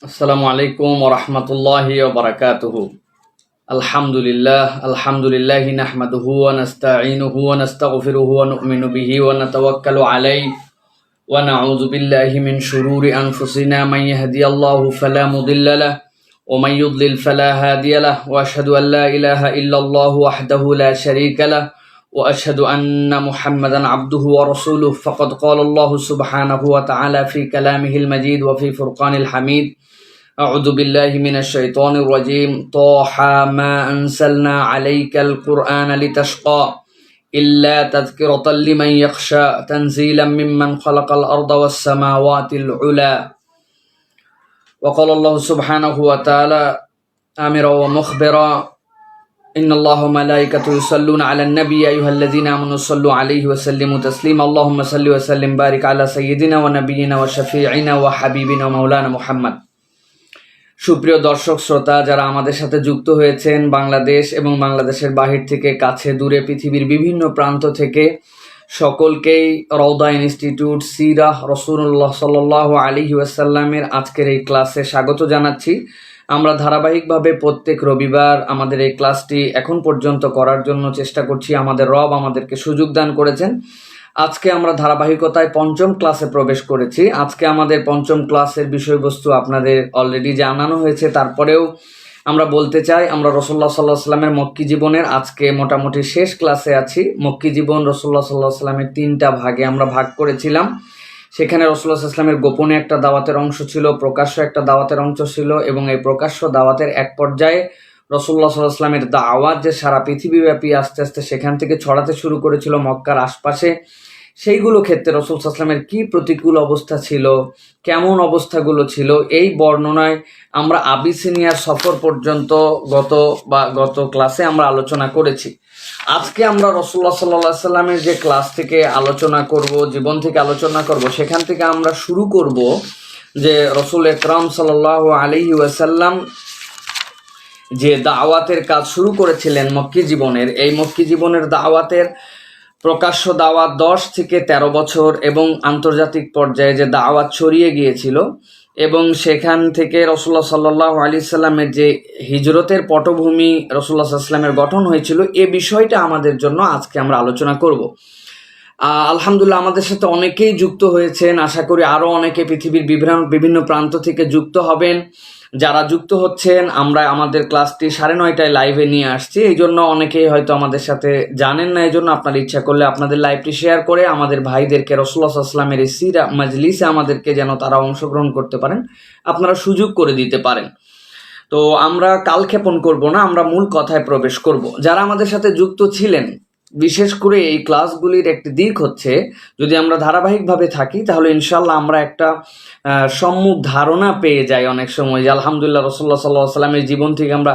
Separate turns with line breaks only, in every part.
আসসালামু আলাইকুম ওয়া রাহমাতুল্লাহি ওয়া বারাকাতুহু। আলহামদুলিল্লাহি নাহমাদুহু ওয়া নাস্তাঈনুহু ওয়া নাস্তাগফিরুহু ওয়া নু'মিনু বিহি ওয়া নাতাওয়াক্কালু আলাইহি ওয়া নাউযু বিল্লাহি মিন শুরুরি আনফুসিনা মান ইয়াহদিয়াল্লাহু ফালা মুদিল্লা লাহু ওয়া মান ইউদ্লিল ফালা হাদিয়া লাহু ওয়া আশহাদু আল লা ইলাহা ইল্লাল্লাহু ওয়াহদাহু লা শারীকা লাহু ওয়া আশহাদু আন্না মুহাম্মাদান আবদুহু ওয়া রাসূলুহু ফাকাদ ক্বালা আল্লাহু সুবহানাহু ওয়া তাআলা ফি কালামিহিল মাজিদ ওয়া ফি ফুরকানিল হামিদ। أعوذ بالله من الشيطان الرجيم طه ما أنزلنا عليك القرآن لتشقى إلا تذكرة لمن يخشى تنزيلا ممن خلق الأرض والسماوات العلى وقال الله سبحانه وتعالى آمرا ومخبرا إن الله وملائكته يصلون على النبي أيها الذين آمنوا صلوا عليه وسلموا تسليما اللهم صل وسلم بارك على سيدنا ونبينا وشفيعنا وحبيبنا ومولانا محمد। সুপ্রিয় দর্শক শ্রোতা, যারা আমাদের সাথে যুক্ত হয়েছেন বাংলাদেশ এবং বাংলাদেশের বাহির থেকে, কাছে দূরে, পৃথিবীর বিভিন্ন প্রান্ত থেকে, সকলকেই রওদা ইনস্টিটিউট সিরাহ রাসূলুল্লাহ সাল্লাল্লাহু আলাইহি ওয়াসাল্লামের আজকের এই ক্লাসে স্বাগত জানাচ্ছি। আমরা ধারাবাহিকভাবে প্রত্যেক রবিবার আমাদের এই ক্লাসটি এখন পর্যন্ত করার জন্য চেষ্টা করছি। আমাদের রব আমাদেরকে সুযোগ দান করেছেন। আজকে আমরা ধারাবাহিকতায় পঞ্চম ক্লাসে প্রবেশ করেছি। আজকে আমাদের পঞ্চম ক্লাসের বিষয়বস্তু আপনাদের অলরেডি জানানো হয়েছে, তারপরেও আমরা বলতে চাই, আমরা রাসূলুল্লাহ সাল্লাল্লাহু আলাইহি ওয়াসাল্লামের মক্কি জীবনের আজকে মোটামুটি শেষ ক্লাসে আছি। মক্কি জীবন রাসূলুল্লাহ সাল্লাল্লাহু আলাইহি ওয়াসাল্লামের তিনটা ভাগে আমরা ভাগ করেছিলাম। সেখানে রাসূলুল্লাহ সাল্লাল্লাহু আলাইহি ওয়াসাল্লামের গোপনে একটা দাওয়াতের অংশ ছিল, প্রকাশ্য একটা দাওয়াতের অংশ ছিল, এবং এই প্রকাশ্য দাওয়াতের এক পর্যায়ে রাসূলুল্লাহ সাল্লাল্লাহু আলাইহি ওয়াসাল্লামের দাওয়াত যে সারা পৃথিবীব্যাপী আস্তে আস্তে সেখান থেকে ছড়াতে শুরু করেছিল মক্কার আশপাশে, সেইগুলো ক্ষেত্রে রাসূল সাল্লাল্লাহু আলাইহি ওয়াসাল্লামের কি প্রতিকূল অবস্থা ছিল, কেমন অবস্থাগুলো ছিল, এই বর্ণনায় আমরা আবিসিনিয়ার সফর পর্যন্ত গত ক্লাসে আমরা আলোচনা করেছি। আজকে আমরা রাসূলুল্লাহ সাল্লাল্লাহু আলাইহি ওয়াসাল্লামের যে ক্লাস থেকে আলোচনা করব, জীবন থেকে আলোচনা করব, সেখান থেকে আমরা শুরু করব যে রাসূল আকরাম সাল্লাল্লাহু আলাইহি ওয়াসাল্লাম যে দাওয়াতের কাজ শুরু করেছিলেন মক্কি জীবনের, এই মক্কি জীবনের দাওয়াতের প্রকাশ্য দাওয়াত 10 থেকে 13 বছর এবং আন্তর্জাতিক পর্যায়ে যে দাওয়াত ছড়িয়ে গিয়েছিল, এবং সেখান থেকে রাসূলুল্লাহ সাল্লাল্লাহু আলাইহি সাল্লামের যে হিজরতের পটভূমি রাসূলুল্লাহ সাল্লাল্লাহু আলাইহি সাল্লামের গঠন হয়েছিল, এ বিষয়টা আমাদের জন্য আজকে আমরা আলোচনা করব। আলহামদুলিল্লাহ, আমাদের সাথে অনেকেই যুক্ত হয়েছেন, আশা করি আরও অনেকে পৃথিবীর বিভিন্ন প্রান্ত থেকে যুক্ত হবেন। যারা যুক্ত হচ্ছেন, আমরা আমাদের ক্লাসটি 9:30টায় লাইভে নিয়ে আসছি, এই জন্য অনেকেই হয়তো আমাদের সাথে জানেন না। এই জন্য আপনারা ইচ্ছা করলে আপনাদের লাইভটি শেয়ার করে আমাদের ভাইদেরকে রাসূলুল্লাহ সাল্লাল্লাহু আলাইহি ওয়াসাল্লামের এই সিরা মাজলিসে আমাদেরকে যেন তারা অংশগ্রহণ করতে পারেন, আপনারা সুযোগ করে দিতে পারেন। তো আমরা কালক্ষেপণ করব না, আমরা মূল কথায় প্রবেশ করব। যারা আমাদের সাথে যুক্ত ছিলেন, বিশেষ করে এই ক্লাসগুলির একটি দিক হচ্ছে, যদি আমরা ধারাবাহিকভাবে থাকি তাহলে ইনশাল্লাহ আমরা একটা সম্মুখ ধারণা পেয়ে যাই অনেক সময় যে আলহামদুলিল্লাহ রাসূলুল্লাহ সাল্লাল্লাহু আলাইহি ওয়াসাল্লামের জীবন থেকে আমরা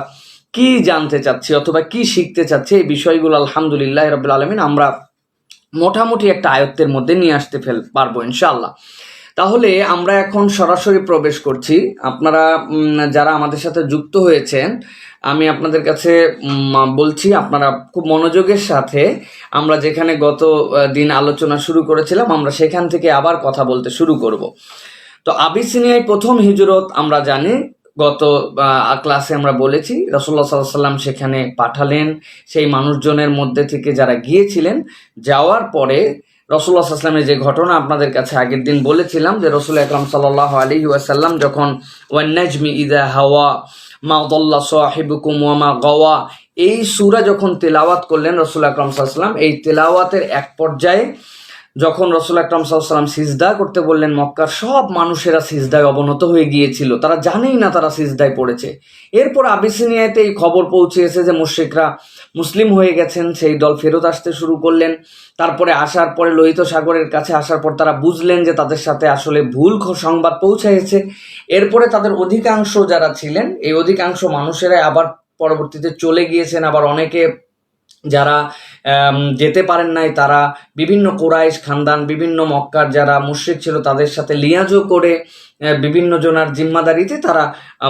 কি জানতে চাচ্ছি অথবা কি শিখতে চাচ্ছি, এই বিষয়গুলো আলহামদুলিল্লাহ রাব্বিল আলামিন আমরা মোটামুটি একটা আয়ত্তের মধ্যে নিয়ে আসতে পারবো ইনশাআল্লাহ। তাহলে আমরা এখন সরাসরি প্রবেশ করছি। আপনারা যারা আমাদের সাথে যুক্ত হয়েছেন, আমি আপনাদের কাছে বলছি, আপনারা খুব মনোযোগের সাথে, আমরা যেখানে গত দিন আলোচনা শুরু করেছিলাম আমরা সেখান থেকে আবার কথা বলতে শুরু করব। তো আবিসিনিয়ায় প্রথম হিজরত আমরা জানি, গত ক্লাসে আমরা বলেছি রাসূলুল্লাহ সাল্লাল্লাহু আলাইহি ওয়াসাল্লাম সেখানে পাঠালেন। সেই মানুষজনের মধ্যে থেকে যারা গিয়েছিলেন, যাওয়ার পরে রাসূলুল্লাহ সাল্লাল্লাহু আলাইহি ওয়াসাল্লামের যে ঘটনা আপনাদের কাছে আগের দিন বলেছিলাম, যে রাসূল আকরাম সাল্লাল্লাহু আলাইহি ওয়াসাল্লাম যখন ওয়ান নাজমি ইযা হাওয়া মা দাল্লা সাহিবুকুম ওয়া মা গাওয়া, এই সূরা যখন তেলাওয়াত করলেন রাসূল আকরাম সাল্লাল্লাহু আলাইহি ওয়াসাল্লাম, এই তেলাওয়াতের এক পর্যায়ে যখন রাসূল আকরাম সাল্লাল্লাহু আলাইহি ওয়াসাল্লাম সিজদা করতে বললেন, মক্কার সব মানুষেরা সিজদায় অবনত হয়ে গিয়েছিল, তারা জানেই না তারা সিজদায় পড়েছে। এরপর আবিসিনিয়াতে এই খবর পৌঁছেছে যে মুশরিকরা মুসলিম হয়ে গেছেন, সেই দল ফেরত আসতে শুরু করলেন। তারপরে আসার পরে লোহিত সাগরের কাছে আসার পর তারা বুঝলেন যে তাদের সাথে আসলে ভুল সংবাদ পৌঁছাইছে। এরপরে তাদের অধিকাংশ যারা ছিলেন, এই অধিকাংশ মানুষেরাই আবার পরবর্তীতে চলে গিয়েছেন। আবার অনেকে যারা যেতে পারেন নাই, তারা বিভিন্ন কুরাইশ খানদান, বিভিন্ন মক্কার যারা মুশরিক ছিল তাদের সাথে লিয়াজো করে বিভিন্ন জনার জিম্মাদারিতে তারা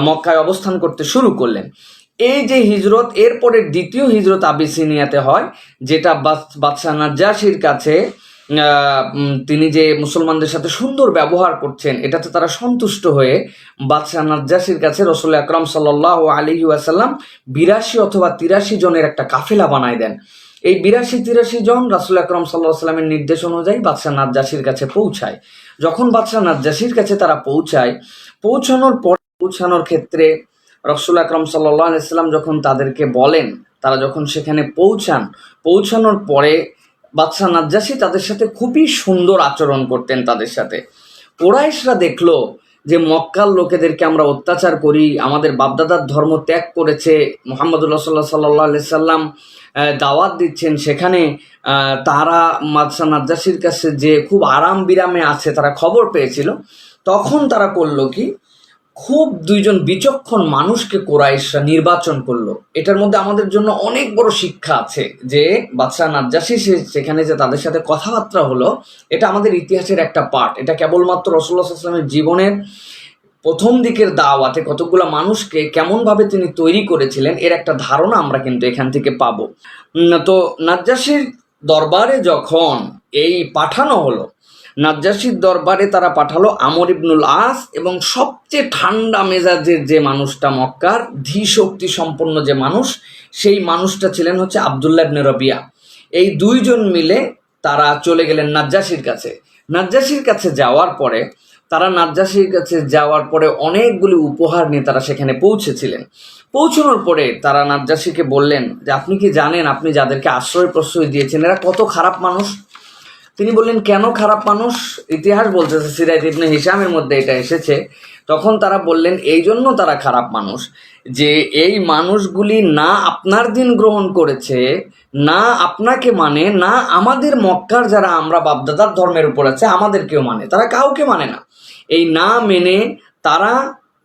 মক্কায় অবস্থান করতে শুরু করলেন। এই যে হিজরত, এরপরে দ্বিতীয় হিজরত আবিসিনিয়াতে হয়, যেটা বাদশাহ নাজ্জাশীর কাছে তিনি যে মুসলমানদের সাথে সুন্দর ব্যবহার করছেন এটাতে তারা সন্তুষ্ট হয়ে বাদশাহ নাজ্জাশীর কাছে রাসূল আকরাম সাল্লাল্লাহু আলাইহি ওয়াসাল্লাম 82 অথবা 83 জনের একটা কাফেলা বানায় দেন। এই 82-83 জন রাসূল আকরাম সাল্লাল্লাহু আলাইহি ওয়াসাল্লামের নির্দেশ অনুযায়ী বাদশাহ নাজ্জাশীর কাছে পৌঁছায়। যখন বাদশাহ নাজ্জাশীর কাছে তারা পৌঁছানোর ক্ষেত্রে রাসূল আকরাম সাল্লাল্লাহু আলাইহি ওয়াসাল্লাম যখন তাদেরকে বলেন, তারা যখন সেখানে পৌঁছানোর পরে বাদশাহ নাজ্জাশী তাদের সাথে খুবই সুন্দর আচরণ করতেন তাদের সাথে। কুরাইশরা দেখলো যে মক্কার লোকেদেরকে আমরা অত্যাচার করি, আমাদের বাপদাদার ধর্ম ত্যাগ করেছে, মুহাম্মদুর রাসূলুল্লাহ সাল্লাল্লাহু আলাইহি সাল্লাম দাওয়াত দিচ্ছেন, সেখানে তারা বাদশাহ নাজ্জাশীর কাছে যে খুব আরাম বিরামে আছে তারা খবর পেয়েছিল। তখন তারা করলো কি, খুব দুইজন বিচক্ষণ মানুষকে কুরাইশরা নির্বাচন করলো। এটার মধ্যে আমাদের জন্য অনেক বড় শিক্ষা আছে যে বাদশাহ নাজ্জাশী সেখানে যে তাদের সাথে কথাবার্তা হলো, এটা আমাদের ইতিহাসের একটা পার্ট। এটা কেবলমাত্র রাসূলুল্লাহ সাল্লাল্লাহু আলাইহি ওয়াসাল্লামের জীবনের প্রথম দিকের দাওয়াতে কতগুলো মানুষকে কেমনভাবে তিনি তৈরি করেছিলেন এর একটা ধারণা আমরা কিন্তু এখান থেকে পাবো। তো নাজ্জাশীর দরবারে যখন এই পাঠানো হলো, নাজ্জাশীর দরবারে তারা পাঠালো আমর ইবনুল আস এবং সবচেয়ে ঠান্ডা মেজাজের যে মানুষটা, মক্কার ধী শক্তি সম্পন্ন যে মানুষ, সেই মানুষটা ছিলেন হচ্ছে আব্দুল্লাহ ইবনে রবিয়া। এই দুইজন মিলে তারা চলে গেলেন নাজ্জাশীর কাছে। নাজ্জাশীর কাছে যাওয়ার পরে অনেকগুলি উপহার নিয়ে তারা সেখানে পৌঁছেছিলেন। পৌঁছানোর পরে তারা নাজ্জাশীকে বললেন যে আপনি কি জানেন আপনি যাদেরকে আশ্রয় প্রশ্রয় দিয়েছেন এরা কত খারাপ মানুষ? তিনি বললেন, কেন খারাপ মানুষ? ইতিহাস বলতেছে, সিরাত ইবনে হিশামের মধ্যে এটা এসেছে। তখন তারা বললেন এই জন্য তারা খারাপ মানুষ যে এই মানুষগুলি না আপনার দিন গ্রহণ করেছে, না আপনাকে মানে, না আমাদের মক্কার যারা আমরা বাপদাদার ধর্মের উপর আছে আমাদেরকেও মানে, তারা কাউকে মানে না। এই না মেনে তারা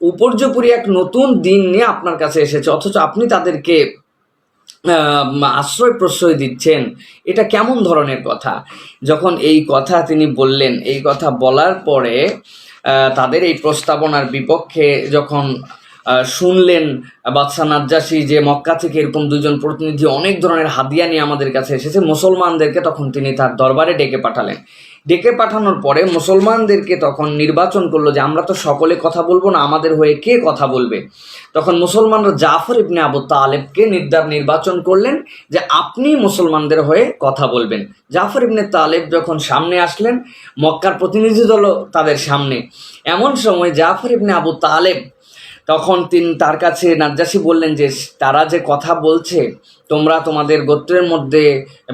উপর্যুপরি এক নতুন দিন নিয়ে আপনার কাছে এসেছে, অথচ আপনি তাদেরকে আশ্রয় প্রশ্রয় দিচ্ছেন, এটা কেমন ধরনের কথা? যখন এই কথা তিনি বললেন, এই কথা বলার পরে তাদের এই প্রস্তাবনার বিপক্ষে যখন শুনলেন বাদশাহ নাজ্জাশী যে মক্কা থেকে এরকম দুজন প্রতিনিধি অনেক ধরনের হাদিয়া নিয়ে আমাদের কাছে এসেছে মুসলমানদেরকে, তখন তিনি তার দরবারে ডেকে পাঠালেন। ডেকে পাঠানোর পরে মুসলমানদেরকে তখন নির্বাচন করলো যে আমরা তো সকলে কথা বলবো না, আমাদের হয়ে কে কথা বলবে? তখন মুসলমানরা জাফর ইবনে আবু তালেবকে নির্বাচন করলেন যে আপনি মুসলমানদের হয়ে কথা বলবেন। জাফর ইবনে তালেব যখন সামনে আসলেন, মক্কার প্রতিনিধি দল তাদের সামনে, এমন সময় জাফর ইবনে আবু তালেব তখন তার কাছে নাজ্জাশী বললেন যে তারা যে কথা বলছে, তোমরা তোমাদের গোত্রের মধ্যে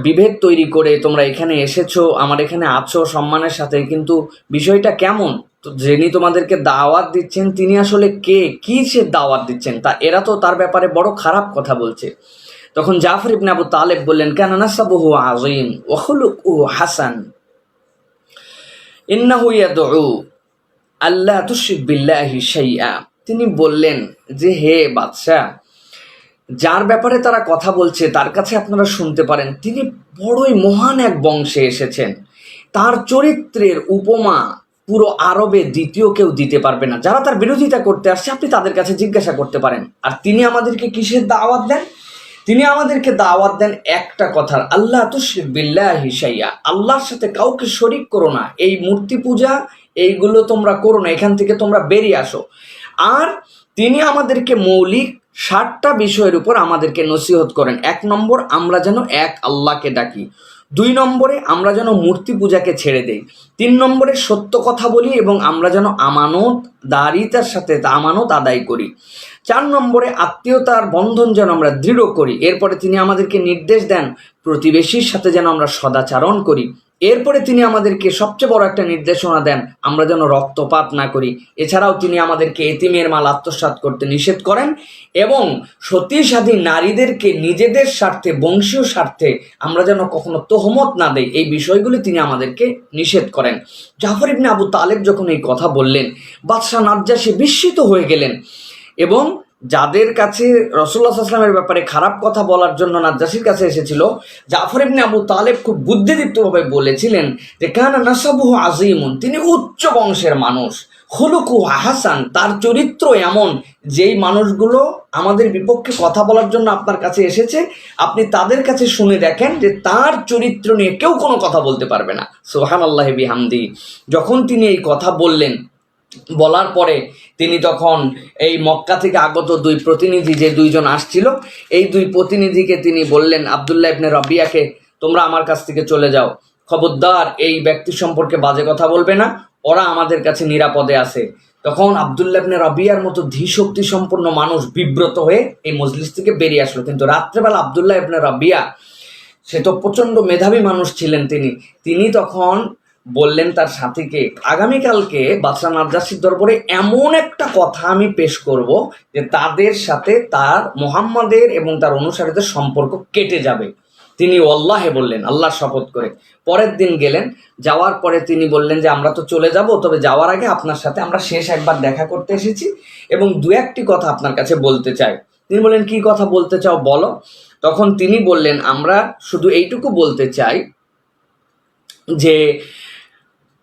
বিভেদ তৈরি করে তোমরা এখানে এসেছো, আমার এখানে আছো সম্মানের সাথে, কিন্তু বিষয়টা কেমন? তো যিনি তোমাদেরকে দাওয়াত দিচ্ছেন তিনি আসলে কে, কি সে দাওয়াত দিচ্ছেন, তা এরা তো তার ব্যাপারে বড় খারাপ কথা বলছে। তখন জাফর ইবনে আবু তালেব বললেন, কানা নাসাবুহু আযীম ওয়া খুলুকুহু হাসান ইন্নাহু ইয়াদউ আল্লা তুশরিক বিল্লাহি শাইআ। তিনি বললেন যে হে বাদশাহ, যার ব্যাপারে তারা কথা বলছে তার কাছে আপনারা শুনতে পারেন, তিনি বড়ই মহান এক বংশে এসেছেন, তার চরিত্রের উপমা পুরো আরবে দ্বিতীয় কেউ দিতে পারবে না। যারা তার বিরোধিতা করতে আসছে আপনি তাদের কাছে জিজ্ঞাসা করতে পারেন। আর তিনি আমাদেরকে কিসের দাওয়াত দেন? তিনি আমাদেরকে দাওয়াত দেন একটা কথার, আল্লাহ তুশরিক বিল্লাহি শাইআ, আল্লাহর সাথে কাউকে শরিক করো না, এই মূর্তি পূজা এইগুলো তোমরা করো না, এখান থেকে তোমরা বেরিয়ে আসো। আর তিনি আমাদেরকে মৌলিক 7টা বিষয়ের উপর আমাদেরকে নসিহত করেন। 1 নম্বর, আমরা যেন এক আল্লাহকে ডাকি। 2 নম্বরে, আমরা যেন মূর্তি পূজাকে ছেড়ে দেই। 3 নম্বরে, সত্য কথা বলি এবং আমরা যেন আমানতদারিতার সাথে আমানত আদায় করি। 4 নম্বরে, আত্মীয়তার বন্ধন যেন আমরা দৃঢ় করি। এরপরে তিনি আমাদেরকে নির্দেশ দেন প্রতিবেশীর সাথে যেন আমরা সদাচরণ করি। এরপরে তিনি আমাদেরকে সবচেয়ে বড় একটা নির্দেশনা দেন, আমরা যেন রক্তপাত না করি। এছাড়াও তিনি আমাদেরকে এতিমের মাল আত্মসাৎ করতে নিষেধ করেন এবং সতীসাধী নারীদেরকে নিজেদের স্বার্থে, বংশীয় স্বার্থে আমরা যেন কখনো তোহমত না দেই, এই বিষয়গুলি তিনি আমাদেরকে নিষেধ করেন। জাফর ইবনে আবু তালেব যখন এই কথা বললেন, বাদশাহ নাজ্জাশী বিস্মিত হয়ে গেলেন এবং যাদের কাছে রাসূলুল্লাহ সাল্লাল্লাহু আলাইহি ওয়াসাল্লামের ব্যাপারে খারাপ কথা বলার জন্য নাজ্জাশীর কাছে এসেছিল, জাফর ইবনে আবু তালেব খুব বুদ্ধিদীপ্তভাবে বলেছিলেন যে কানা নাসাবুহু আযীমুন, তিনি উচ্চ বংশের মানুষ, খুলুকু হাসান, তার চরিত্র এমন যেই মানুষগুলো আমাদের বিপক্ষে কথা বলার জন্য আপনার কাছে এসেছে, আপনি তাদের কাছে শুনে দেখেন যে তার চরিত্র নিয়ে কেউ কোনো কথা বলতে পারবে না। সুবহানাল্লাহি বিহামদি। যখন তিনি এই কথা বললেন, বলার পরে তিনি তখন এই মক্কা থেকে আগত দুই প্রতিনিধি, যে দুইজন আসছিল, এই দুই প্রতিনিধিকে তিনি বললেন, আব্দুল্লাহ ইবনে রাবিয়াকে, তোমরা আমার কাছ থেকে চলে যাও, খবরদার এই ব্যক্তি সম্পর্কে বাজে কথা বলবে না, ওরা আমাদের কাছে নিরাপদে আছে। তখন আব্দুল্লাহ ইবনে রাবিয়ার মতো ধীশক্তি সম্পন্ন মানুষ বিব্রত হয়ে এই মজলিস থেকে বেরিয়ে আসলো। কিন্তু রাত্রেবেলা আব্দুল্লাহ ইবনে রাবিয়া, সে তো প্রচণ্ড মেধাবী মানুষ ছিলেন, তিনি তখন বললেন তার সাথীকে, আগামীকালকে বাদশাহ নাজ্জাশীর দরবারে এমন একটা কথা আমি পেশ করব যে তাদের সাথে তার মুহাম্মাদের এবং তার অনুসারীদের সম্পর্ক কেটে যাবে। তিনি ওয়াল্লাহে বললেন, আল্লাহর শপথ করে। পরের দিন গেলেন, যাওয়ার পরে তিনি বললেন যে আমরা তো চলে যাব, তবে যাওয়ার আগে আপনার সাথে আমরা শেষ একবার দেখা করতে এসেছি এবং দু একটি কথা আপনার কাছে বলতে চাই। তিনি বললেন, কি কথা বলতে চাও বলো। তখন তিনি বললেন, আমরা শুধু এইটুকু বলতে চাই যে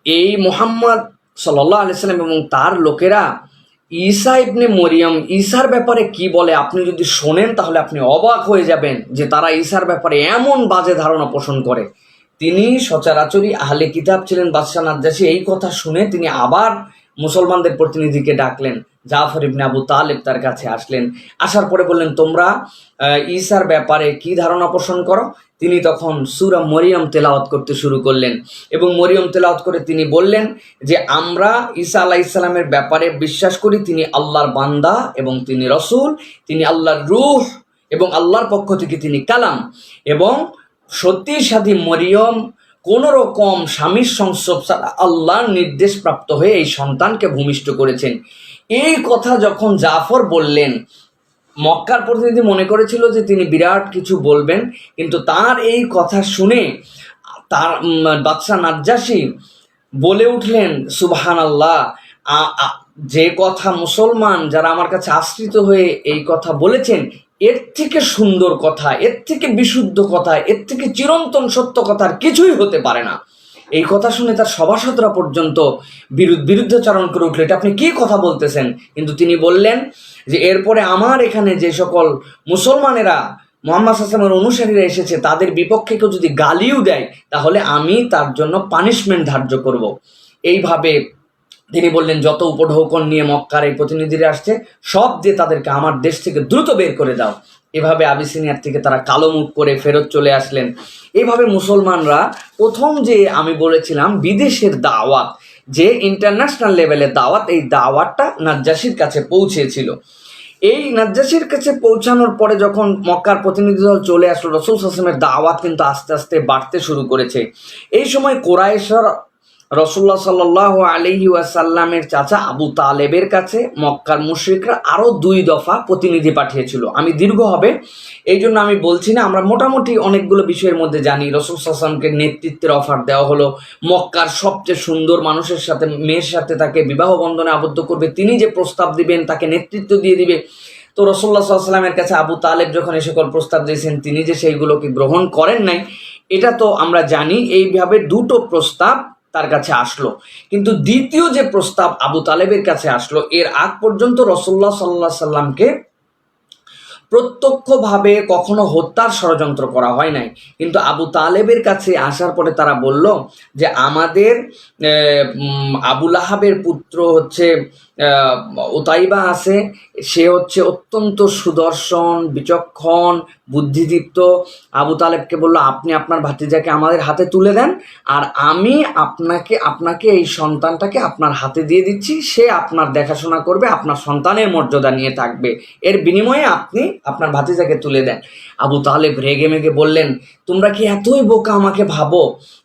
এই মুহাম্মদ সাল্লাল্লাহু আলাইহি সাল্লাম এবং তার লোকেরা ঈসা ইবনে মরিয়ম, ঈসার ব্যাপারে কি বলে আপনি যদি শোনেন তাহলে আপনি অবাক হয়ে যাবেন যে তারা ঈসার ব্যাপারে এমন বাজে ধারণা পোষণ করে। তিনি সচরাচরই আহলে কিতাব ছিলেন বাদশাহ নাজ্জাশী। এই কথা শুনে তিনি আবার মুসলমানদের প্রতিনিধিকে ডাকলেন, জাফর ইবনে আবু তালেব তার কাছে আসলেন। আসার পরে বললেন, তোমরা ঈসার ব্যাপারে কি ধারণা পোষণ করো। তিনি তখন সূরা মরিয়ম তেলাওয়াত করতে শুরু করলেন এবং মরিয়ম তেলাওয়াত করে তিনি বললেন যে আমরা ঈসা আলাইহিস সালামের ব্যাপারে বিশ্বাস করি তিনি আল্লাহর বান্দা এবং তিনি রসূল, তিনি আল্লাহর রূহ এবং আল্লাহর পক্ষ থেকে তিনি কালাম, এবং সত্যি সাথী মরিয়ম কোনো রকম স্বামীর সংস্রব ছাড়া আল্লাহর নির্দেশ প্রাপ্ত হয়ে এই সন্তানকে ভূমিষ্ঠ করেছেন। এই কথা যখন জাফর বললেন, মক্কার প্রতিনিধি মনে করেছিল যে তিনি বিরাট কিছু বলবেন, কিন্তু তার এই কথা শুনে তার বাদশাহ নাজ্জাশী বলে উঠলেন, সুবহানাল্লাহ, যে কথা মুসলমান যারা আমার কাছে আশ্রিত হয়ে এই কথা বলেছেন, এর থেকে সুন্দর কথা, এর থেকে বিশুদ্ধ কথা, এর থেকে চিরন্তন সত্য কথার কিছুই হতে পারে না। এই কথা শুনে তার সভাসদরা পর্যন্ত বিরুদ্ধাচরণ করে উঠল, এটা আপনি কি কথা বলতেছেন। কিন্তু তিনি বললেন যে এরপরে আমার এখানে যে সকল মুসলমানেরা মুহাম্মদ সাল্লাল্লাহু আলাইহি ওয়াসাল্লামের অনুসারীরা এসেছে তাদের বিপক্ষে কেউ যদি গালিও দেয় তাহলে আমি তার জন্য পানিশমেন্ট ধার্য করব। এইভাবে তিনি বললেন, যত উপঢৌকন নিয়ে মক্কার এই প্রতিনিধিরা আসছে সব দিয়ে তাদেরকে আমার দেশ থেকে দ্রুত বের করে দাও। এভাবে আবিসিনিয়ার থেকে তারা কালো মুখ করে ফেরত চলে আসলেন। এইভাবে মুসলমানরা প্রথম যে আমি বলেছিলাম বিদেশের দাওয়াত, যে ইন্টারন্যাশনাল লেভেলের দাওয়াত, এই দাওয়াতটা নাজ্জাশীর কাছে পৌঁছেছিল। এই নাজ্জাশীর কাছে পৌঁছানোর পরে যখন মক্কার প্রতিনিধি দল চলে আসলো, রাসূল সাল্লাল্লাহু আলাইহি ওয়াসাল্লামের দাওয়াত কিন্তু আস্তে আস্তে বাড়তে শুরু করেছে। এই সময় কুরাইশরা রাসূলুল্লাহ সাল্লাল্লাহু আলাইহি ওয়াসাল্লামের চাচা আবু তালেবের কাছে মক্কার মুশরিকরা আরও 2 দফা প্রতিনিধি পাঠিয়েছিল। আমি দীর্ঘ হবে এই জন্য আমি বলছি না, আমরা মোটামুটি অনেকগুলো বিষয়ের মধ্যে জানি। রাসূল সাল্লাল্লাহু আলাইহি ওয়াসাল্লামকে নেতৃত্বের অফার দেওয়া হলো, মক্কার সবচেয়ে সুন্দর মানুষের সাথে, মেয়ের সাথে তাকে বিবাহ বন্ধনে আবদ্ধ করবে, তিনি যে প্রস্তাব দিবেন তাকে নেতৃত্ব দিয়ে দিবে। তো রাসূলুল্লাহ সাল্লাল্লাহু আলাইহি ওয়াসাল্লামের কাছে আবু তালেব যখন এই সকল প্রস্তাব দিয়েছেন, তিনি যে সেইগুলোকে গ্রহণ করেন নাই এটা তো আমরা জানি। এইভাবে 2টো প্রস্তাব তার কাছে আসলো, কিন্তু দ্বিতীয় যে প্রস্তাব আবু তালেবের কাছে আসলো, এর আগ পর্যন্ত রাসূলুল্লাহ সাল্লাল্লাহু আলাইহি সাল্লামকে প্রত্যক্ষভাবে কখনো হত্যার ষড়যন্ত্র করা হয় নাই। কিন্তু আবু তালেবের কাছে আসার পরে তারা বলল যে আমাদের আবু লাহাবের পুত্র হচ্ছে উতাইবা আছে, সে হচ্ছে অত্যন্ত সুদর্শন, বিচক্ষণ, বুদ্ধিদীপ্ত। আবু তালেবকে বলল, আপনি আপনার ভাতিজাকে আমাদের হাতে তুলে দেন, আর আমি আপনাকে এই সন্তানটাকে আপনার হাতে দিয়ে দিচ্ছি, সে আপনার দেখাশোনা করবে, আপনার সন্তানের মর্যাদা নিয়ে থাকবে, এর বিনিময়ে আপনি আপনার ভাতিজাকে তুলে দেন। আবু তালেব রেগে মেগে বললেন, তোমরা কি এতই বোকা আমাকে ভাবো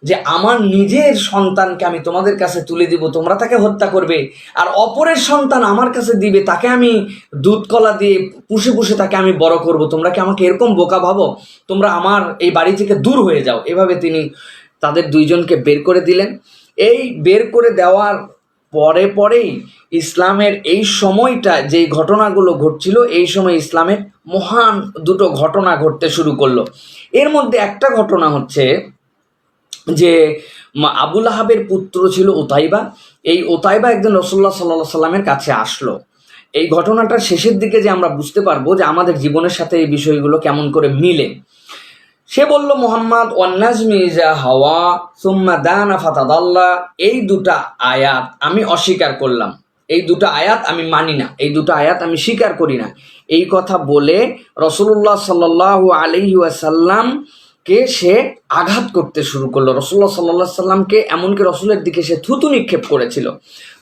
যে আমার নিজের সন্তানকে আমি তোমাদের কাছে তুলে দিব, তোমরা তাকে হত্যা করবে, আর অপরের সন্তান আমার কাছে দিবে, তাকে আমি দুধ কলা দিয়ে পুষে পুষে তাকে আমি বড় করব। তোমরা কি আমাকে এরকম বোকা ভাবো? তোমরা আমার এই বাড়ি থেকে দূর হয়ে যাও। এভাবে তিনি তাদের 2 জনকে বের করে দিলেন। এই বের করে দেওয়ার পরেই ইসলামের এই সময়টা যেই ঘটনাগুলো ঘটছিল, এই সময় ইসলামের মহান 2টো ঘটনা ঘটতে শুরু করলো। এর মধ্যে একটা ঘটনা হচ্ছে যে আবু লাহাবের পুত্র ছিল উতাইবা, এই ওতাইবা একদিন রাসূলুল্লাহ সাল্লাল্লাহু আলাইহি সাল্লামের কাছে আসলো। এই ঘটনাটার শেষের দিকে যে আমরা বুঝতে পারবো যে আমাদের জীবনের সাথে এই বিষয়গুলো কেমন করে মিলে। সে বলল, মুহাম্মদ ওয়ান্নাজমি ইযা হাওয়া সুম্মা দানা ফাতাদাল্লা, এই দুটা আয়াত আমি অস্বীকার করলাম, এই দুটো আয়াত আমি মানি না, এই দুটো আয়াত আমি স্বীকার করি না। এই কথা বলে রাসূলুল্লাহ সাল্লাল্লাহু আলাইহি ওয়াসাল্লামকে সে আঘাত করতে শুরু করলো। রাসূলুল্লাহ সাল্লাল্লাহু আলাইহি সাল্লামকে, এমনকি রসুলের দিকে সে থুতু নিক্ষেপ করেছিল।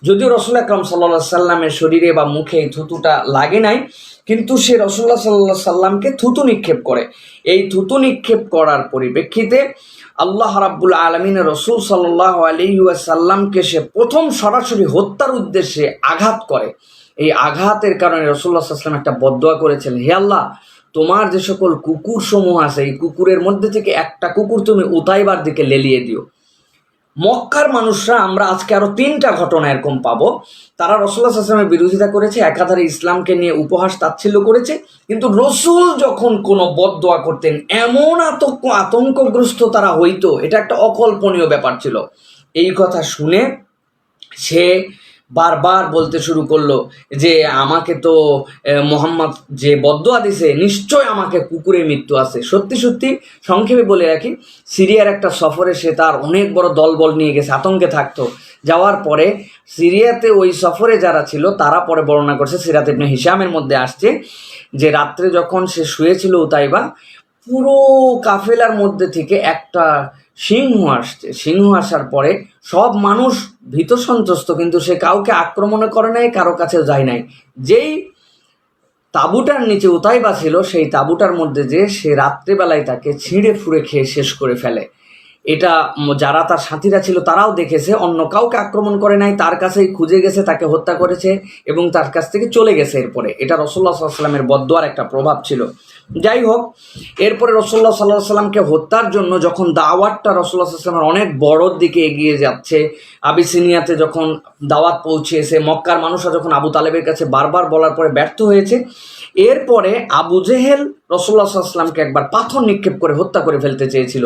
যদিও রাসূল আকরাম সাল্লাল্লাহু আলাইহি সাল্লামের শরীরে বা মুখে এই থুতুটা লাগে নাই, কিন্তু সে রাসূলুল্লাহ সাল্লাল্লাহু আলাইহি সাল্লামকে থুতু নিক্ষেপ করে। এই থুতু নিক্ষেপ করার পরিপ্রেক্ষিতে আল্লাহ রাব্বুল আলামিনের রাসূল সাল্লাল্লাহু আলাইহি ওয়াসাল্লামকে সে প্রথম সরাসরি হত্যার উদ্দেশ্যে আঘাত করে। এই আঘাতের কারণে রাসূলুল্লাহ সাল্লাল্লাহু আলাইহি ওয়াসাল্লাম একটা বদদোয়া করেছিলেন, হে আল্লাহ, তোমার যে সকল কুকুর সমূহ আছে, এই কুকুরের মধ্যে থেকে একটা কুকুর তুমি উতাইবার দিকে লেলিয়ে দিও। মক্কার মানুষরা, আমরা আজকে আরো 3টা ঘটনা এরকম পাবো, তারা রাসূলুল্লাহ সাল্লাল্লাহু আলাইহি ওয়াসাল্লামের বিরোধিতা করেছে, একাধারে ইসলামকে নিয়ে উপহাস তাচ্ছিল্য করেছে। কিন্তু রসুল যখন কোনো বদদোয়া করতেন, এমন আতঙ্কগ্রস্ত তারা হইতো, এটা একটা অকল্পনীয় ব্যাপার ছিল। এই কথা শুনে সে বারবার বলতে শুরু করলো যে আমাকে তো মোহাম্মদ যে বদদোয়া দিছে, নিশ্চয় আমাকে কুকুরের মৃত্যু আছে। সত্যি সত্যি সংক্ষেপে বলে রাখি, সিরিয়ার একটা সফরে সে তার অনেক বড় দলবল নিয়ে গেছে, আতঙ্কে থাকতো। যাওয়ার পরে সিরিয়াতে ওই সফরে যারা ছিল তারা পরে বর্ণনা করছে, সিরাত ইবনে হিশামের মধ্যে আসছে যে রাত্রে যখন সে শুয়েছিল উতাইবা, পুরো কাফেলার মধ্যে থেকে একটা সিংহ আসছে। সিংহ আসার পরে সব মানুষ ভীত সন্ত্রস্ত, কিন্তু সে কাউকে আক্রমণ করে নাই, কারো কাছেও যায় নাই। যেই তাঁবুটার নিচে উতাইবা ছিল, সেই তাঁবুটার মধ্যে যে সে রাত্রেবেলায় তাকে ছিঁড়ে ফুঁড়ে খেয়ে শেষ করে ফেলে। এটা যারা তার সাথীরা ছিল তারাও দেখেছে, অন্য কাউকে আক্রমণ করে নাই, তার কাছেই খুঁজে গেছে, তাকে হত্যা করেছে এবং তার কাছ থেকে চলে গেছে। এরপরে এটা রাসূলুল্লাহ সাল্লাল্লাহু আলাইহি ওয়াসাল্লামের বদদোয়ার একটা প্রভাব ছিল। যাই হোক, এরপরে রাসূলুল্লাহ সাল্লাল্লাহু আলাইহি ওয়াসাল্লামকে হত্যার জন্য যখন দাওয়াতটা রাসূলুল্লাহ সাল্লাল্লাহু আলাইহি ওয়াসাল্লামের অনেক বড়র দিকে এগিয়ে যাচ্ছে, আবিসিনিয়াতে যখন দাওয়াত পৌঁছেছে, মক্কার মানুষরা যখন আবু তালেবের কাছে বারবার বলার পরে ব্যর্থ হয়েছে, এরপরে আবু জেহেল রাসূলুল্লাহ সাল্লাল্লাহু আলাইহি ওয়াসাল্লামকে একবার পাথর নিক্ষেপ করে হত্যা করে ফেলতে চেয়েছিল।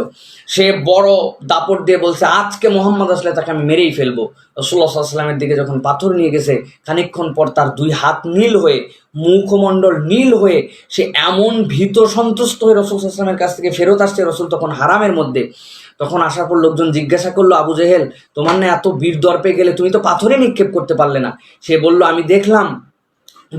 সে বড় দাপট দিয়ে বলছে, আজকে মুহাম্মদ আসলে তাকে আমি মেরেই ফেলবো। রাসূলুল্লাহ সাল্লাল্লাহু আলাইহি ওয়াসাল্লামের দিকে যখন পাথর নিয়ে গেছে, খানিকক্ষণ পর তার 2 হাত নীল হয়ে, মুখমণ্ডল নীল হয়ে, সে এমন ভীত সন্ত্রস্ত হয়ে রাসূল সাল্লাল্লাহু আলাইহি ওয়াসাল্লামের কাছ থেকে ফেরত আসছে। রাসূল তখন হারামের মধ্যে। তখন আসার পর লোকজন জিজ্ঞাসা করলো, আবু জেহেল, তোমার না এত বীর দর্পে গেলে, তুমি তো পাথরে নিক্ষেপ করতে পারলে না? সে বলল, আমি দেখলাম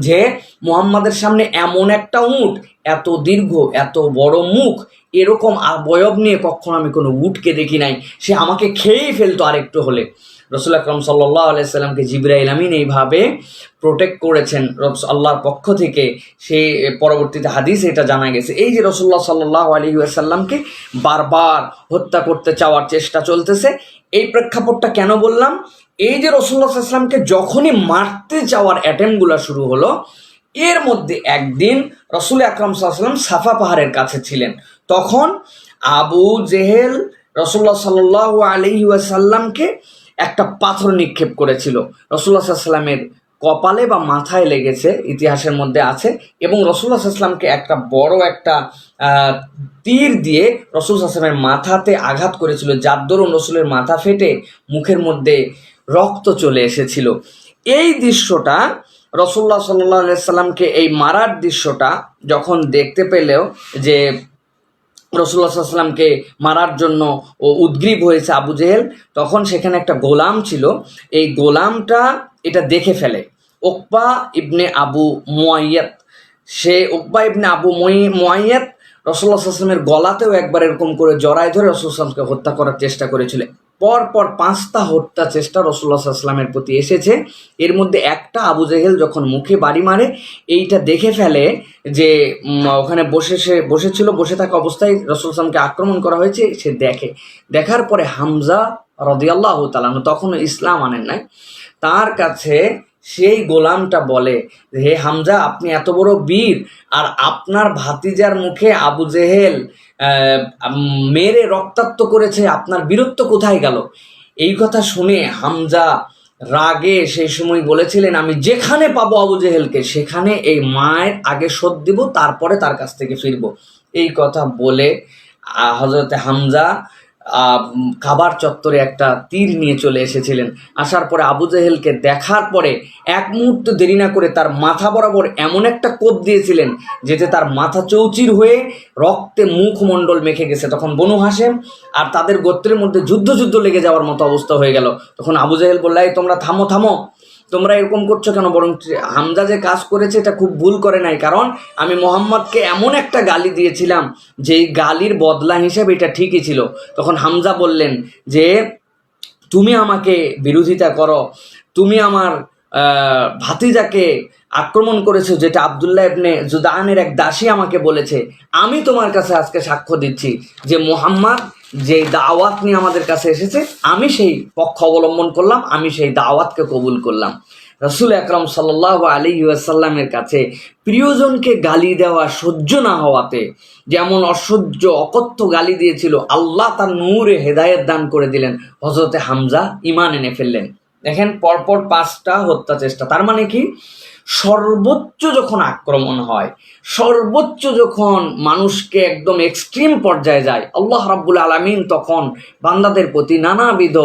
যে মুহাম্মাদের সামনে এমন একটা উট, এত দীর্ঘ, এত বড় মুখ, এরকম অবয়ব নিয়ে কখনো আমি কোনো উটকে দেখি নাই, সে আমাকে খেয়েই ফেলতো আরেকটু হলে। রাসূল আকরাম সাল্লাল্লাহু আলাইহি সাল্লামকে জিবরাইল আমিন এইভাবে প্রোটেক্ট করেছেন আল্লাহর পক্ষ থেকে। সে পরবর্তীতে হাদিস এটা জানা গেছে। এই যে রাসূলুল্লাহ সাল্লাল্লাহু আলাইহি ওয়াসাল্লামকে বারবার হত্যা করতে চাওয়ার চেষ্টা চলতেছে, এই প্রেক্ষাপটটা কেন বললাম? এই যে রাসূলুল্লাহ সাল্লাল্লাহু আলাইহি ওয়াসাল্লামকে যখনই মারতে যাওয়ার অ্যাটেম্পটগুলো শুরু হলো, এর মধ্যে একদিন রাসূল আকরাম সাল্লাল্লাহু আলাইহি ওয়াসাল্লাম সাফা পাহাড়ের কাছে ছিলেন। তখন আবু জেহেল রাসূলুল্লাহ সাল্লাল্লাহু আলাইহি ওয়াসাল্লামকে একটা পাথর নিক্ষেপ করেছিল। রাসূলুল্লাহ সাল্লাল্লাহু আলাইহি ওয়াসাল্লামের কপালে বা মাথায় লেগেছে, ইতিহাসের মধ্যে আছে। এবং রাসূলুল্লাহ সাল্লাল্লাহু আলাইহি ওয়াসাল্লামকে একটা বড় একটা তীর দিয়ে রাসূল সাল্লাল্লাহু আলাইহি ওয়াসাল্লামের মাথাতে আঘাত করেছিল, যার দরুন রাসূলের মাথা ফেটে মুখের মধ্যে রক্ত চলে এসেছিল। এই দৃশ্যটা রাসূলুল্লাহ সাল্লাল্লাহু আলাইহি ওয়াসাল্লামকে, এই মারার দৃশ্যটা যখন দেখতে পেলেও যে রাসূলুল্লাহ সাল্লাল্লাহু আলাইহি ওয়াসাল্লামকে মারার জন্য ও উদ্গ্রীব হয়েছে আবু জেহেল, তখন সেখানে একটা গোলাম ছিল। এই গোলামটা এটা দেখে ফেলে, উকবা ইবনে আবু মুয়াইয়াত। সে উকবা ইবনে আবু মুয়াইয়াত রাসূলুল্লাহ সাল্লাল্লাহু আলাইহি ওয়াসাল্লামের গলাতেও একবার এরকম করে জড়ায় ধরে রাসূল সাল্লাল্লাহু আলাইহি ওয়াসাল্লামকে হত্যা করার চেষ্টা করেছিল। পরপর 5টা হত্যা চেষ্টা রাসূলুল্লাহ সাল্লাল্লাহু আলাইহি ওয়াসাল্লামের প্রতি এসেছে। এর মধ্যে একটা আবু জেহেল যখন মুখে বাড়ি মারে, এইটা দেখে ফেলে যে ওখানে বসে থাকা অবস্থায় রাসূল সাল্লাল্লাহু আলাইহি ওয়াসাল্লামকে আক্রমণ করা হয়েছে। সে দেখার পরে হামজা রাদিয়াল্লাহু তাআলা তখনও ইসলাম আনেন নাই, তার কাছে সেই গোলামটা বলে, হে হামজা, আপনি এত বড় বীর, আর আপনার ভাতিজার মুখে আবু জেহেল মেরে রক্তাক্ত করেছে, আপনার বীরত্ব কোথায় গেল? এই কথা শুনে হামজা রাগে সেই সময় বলেছিলেন, আমি যেখানে পাবো আবু জেহেলকে, সেখানে এই মায়ের আগে শোধ দিব, তারপরে তার কাছ থেকে ফিরবো। এই কথা বলে হযরতে হামজা কাবার চত্বরে একটা তীর নিয়ে চলে এসেছিলেন। আসার পরে আবু জেহেলকে দেখার পরে এক মুহূর্ত দেরি না করে তার মাথা বরাবর এমন একটা কোপ দিয়েছিলেন যেতে তার মাথা চৌচির হয়ে রক্তে মুখমণ্ডল মেখে গেছে। তখন বনু হাশেম আর তাদের গোত্রের মধ্যে যুদ্ধ লেগে যাওয়ার মতো অবস্থা হয়ে গেল। তখন আবু জেহেল বলল, এই তোমরা থামো, তোমরা এরকম করছো কেন? বরং হামজা যে কাজ করেছে এটা খুব ভুল করে নাই, কারণ আমি মোহাম্মদকে এমন একটা গালি দিয়েছিলাম যেই গালির বদলা হিসেবে এটা ঠিকই ছিল। তখন হামজা বললেন যে তুমি আমাকে বিরোধিতা করো, তুমি আমার ভাতিজাকে আক্রমণ করেছো, যেটা আব্দুল্লাহ ইবনে জুদানের এক দাসী আমাকে বলেছে। আমি তোমার কাছে আজকে সাক্ষ্য দিচ্ছি যে মুহাম্মদ যে দাওয়াত নিয়ে আমাদের কাছে এসেছে, আমি সেই পক্ষ অবলম্বন করলাম, আমি সেই দাওয়াতকে কবুল করলাম। রাসূল আকরাম সাল্লাল্লাহু আলাইহি ওয়াসাল্লামের কাছে প্রিয়জনকে গালি দেওয়া সহ্য না হওয়াতে যেমন অসহ্য অকথ্য গালি দিয়েছিল, আল্লাহ তার নূরে হেদায়েত দান করে দিলেন। হযরতে হামজা ঈমান এনে ফেললেন। দেখেন, পরপর 5টা হত্যা চেষ্টা। তার মানে কি, সর্বোচ্চ যখন আক্রমণ হয়, সর্বোচ্চ যখন মানুষকে একদম এক্সট্রিম পর্যায়ে যায়, আল্লাহ রাব্বুল আলামিন তখন বান্দাদের প্রতি নানাবিধ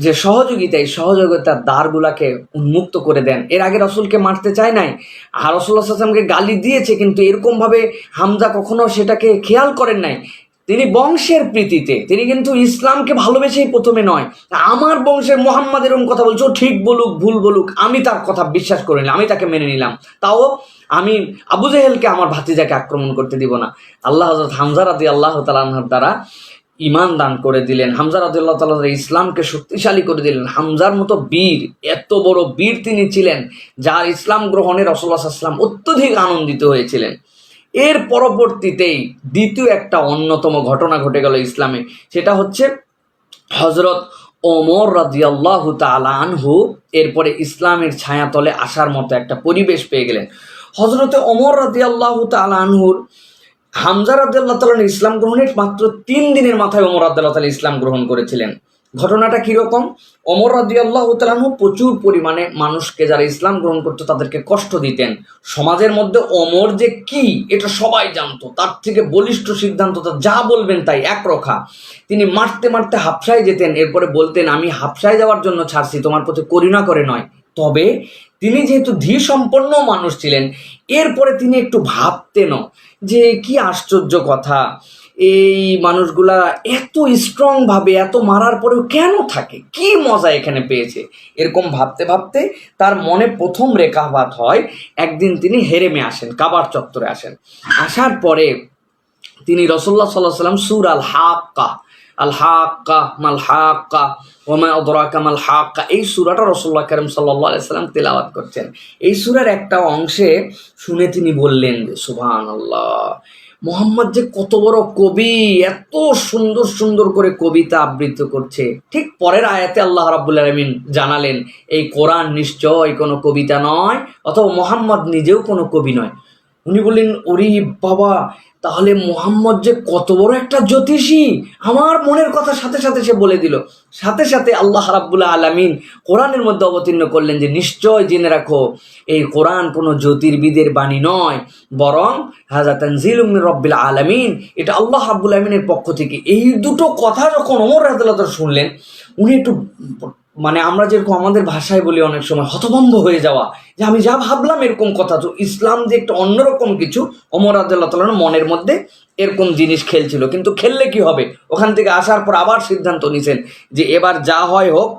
যে সহযোগিতার দ্বারগুলাকে উন্মুক্ত করে দেন। এর আগে রসুলকে মারতে চায় নাই, আর রাসূলুল্লাহ সাল্লাল্লাহু আলাইহি ওয়াসাল্লামকে গালি দিয়েছে, কিন্তু এরকমভাবে হামজা কখনো সেটাকে খেয়াল করেন নাই। তিনি বংশের প্রীতিতে, তিনি কিন্তু ইসলামকে ভালোবেসেই প্রথমে নয়, আমার বংশের মুহাম্মদ এরকম কথা বলছে, ও ঠিক বলুক ভুল বলুক, আমি তার কথা বিশ্বাস করে নিলাম, আমি তাকে মেনে নিলাম, তাও আমি আবু জেহেলকে আমার ভাতিজাকে আক্রমণ করতে দিব না। আল্লাহ হযরত হামজা রাদিয়াল্লাহু তাআলা আনহুর দ্বারা ঈমান দান করে দিলেন। হামজা রাদিয়াল্লাহু তাআলা ইসলামকে শক্তিশালী করে দিলেন। হামজার মতো বীর, এত বড় বীর তিনি ছিলেন যার ইসলাম গ্রহণে রাসূলুল্লাহ সাল্লাল্লাহু আলাইহি ওয়াসাল্লাম অত্যধিক আনন্দিত হয়েছিলেন। এর পরবর্তীতেই দ্বিতীয় একটা অন্যতম ঘটনা ঘটে গেল ইসলামে, সেটা হচ্ছে হযরত ওমর রাদিয়াল্লাহু তাআলা আনহু এরপরে ইসলামের ছায়াতলে আসার মতো একটা পরিবেশ পেয়ে গেলেন। হযরতে ওমর রাদিয়াল্লাহু তাআলা আনহুর হামজা রাদিয়াল্লাহু তাআলা ইসলাম গ্রহণের মাত্র 3 দিনের মাথায় ওমর রাদিয়াল্লাহু তাআলা ইসলাম গ্রহণ করেছিলেন। ঘটনাটা কিরকম? ওমর রাদিয়াল্লাহু তাআলা প্রচুর পরিমাণে মানুষকে যারা ইসলাম গ্রহণ করতো তাদেরকে কষ্ট দিতেন। সমাজের মধ্যে ওমর যে কি এটা সবাই জানতো, তার থেকে বলিষ্ঠ সিদ্ধান্ত, যা বলবেন তাই একরোখা। তিনি মারতে হাবশায় যেতেন, এরপরে বলতেন আমি হাবশায় যাওয়ার জন্য ছাড়ছি, তোমার প্রতি করুণা করে নয়। তবে তিনি যেহেতু ধীর সম্পন্ন মানুষ ছিলেন, এরপরে তিনি একটু ভাবতেনও যে কি আশ্চর্য কথা, এই মানুষগুলা এত স্ট্রং ভাবে এত মারার পরেও কেন থাকে, কি মজা এখানে পেয়েছে। এরকম ভাবতে তার মনে প্রথম রেখাপাত হয়। একদিন তিনি হেরেমে আসেন, কাবার চত্বরে আসেন। আসার পরে তিনি রাসূলুল্লাহ সাল্লাল্লাহু আলাইহি ওয়াসাল্লাম সূরা আল হাক্কা মাল হাক্কা ওয়া মা আদরাকা মাল হাক্কা, এই সূরাটা রাসূলুল্লাহ কারীম সাল্লাল্লাহু আলাইহি ওয়াসাল্লাম তেলাওয়াত করছেন। এই সূরার একটা অংশে শুনে তিনি বললেন সুবহানাল্লাহ, মুহাম্মদ যে কত বড় কবি, এত সুন্দর করে কবিতা আবৃত্তি করছে। ঠিক পরের আয়াতে আল্লাহ রাব্বুল আলামিন জানালেন এই কোরআন নিশ্চয় কোনো কবিতা নয়, অথবা মুহাম্মদ নিজেও কোনো কবি নয়। উনি বললেন, ওরে বাবা, তাহলে মুহাম্মদ যে কত বড় একটা জ্যোতিষী। আমার মনের কথা সাথে সে বলে দিল। সাথে আল্লাহ রাব্বুল আলামিন কোরআনের মধ্যে অবতীর্ণ করলেন যে নিশ্চয় জেনে রাখো এই কোরআন কোনো জ্যোতির্বিদের বাণী নয়, বরং হাযা তানজিলুম মির রাব্বিল আলামিন, এটা আল্লাহ রাব্বুল আলামিনের পক্ষ থেকে। এই দুটো কথা যখন ওমর রাদিয়াল্লাহু তাআলা শুনলেন, উনি একটু আমরা যেরকম আমাদের ভাষায় বলি অনেক সময় হতভম্ব হয়ে যাওয়া, যে আমি যা ভাবলাম এরকম কথা, তো ইসলাম যে একটা অন্যরকম কিছু, ওমর রাদিয়াল্লাহু তাআলার মনের মধ্যে এরকম জিনিস খেলছিল। কিন্তু খেললে কি হবে, ওখান থেকে আসার পর আবার সিদ্ধান্ত নিয়েছেন যে এবার যা হয় হোক,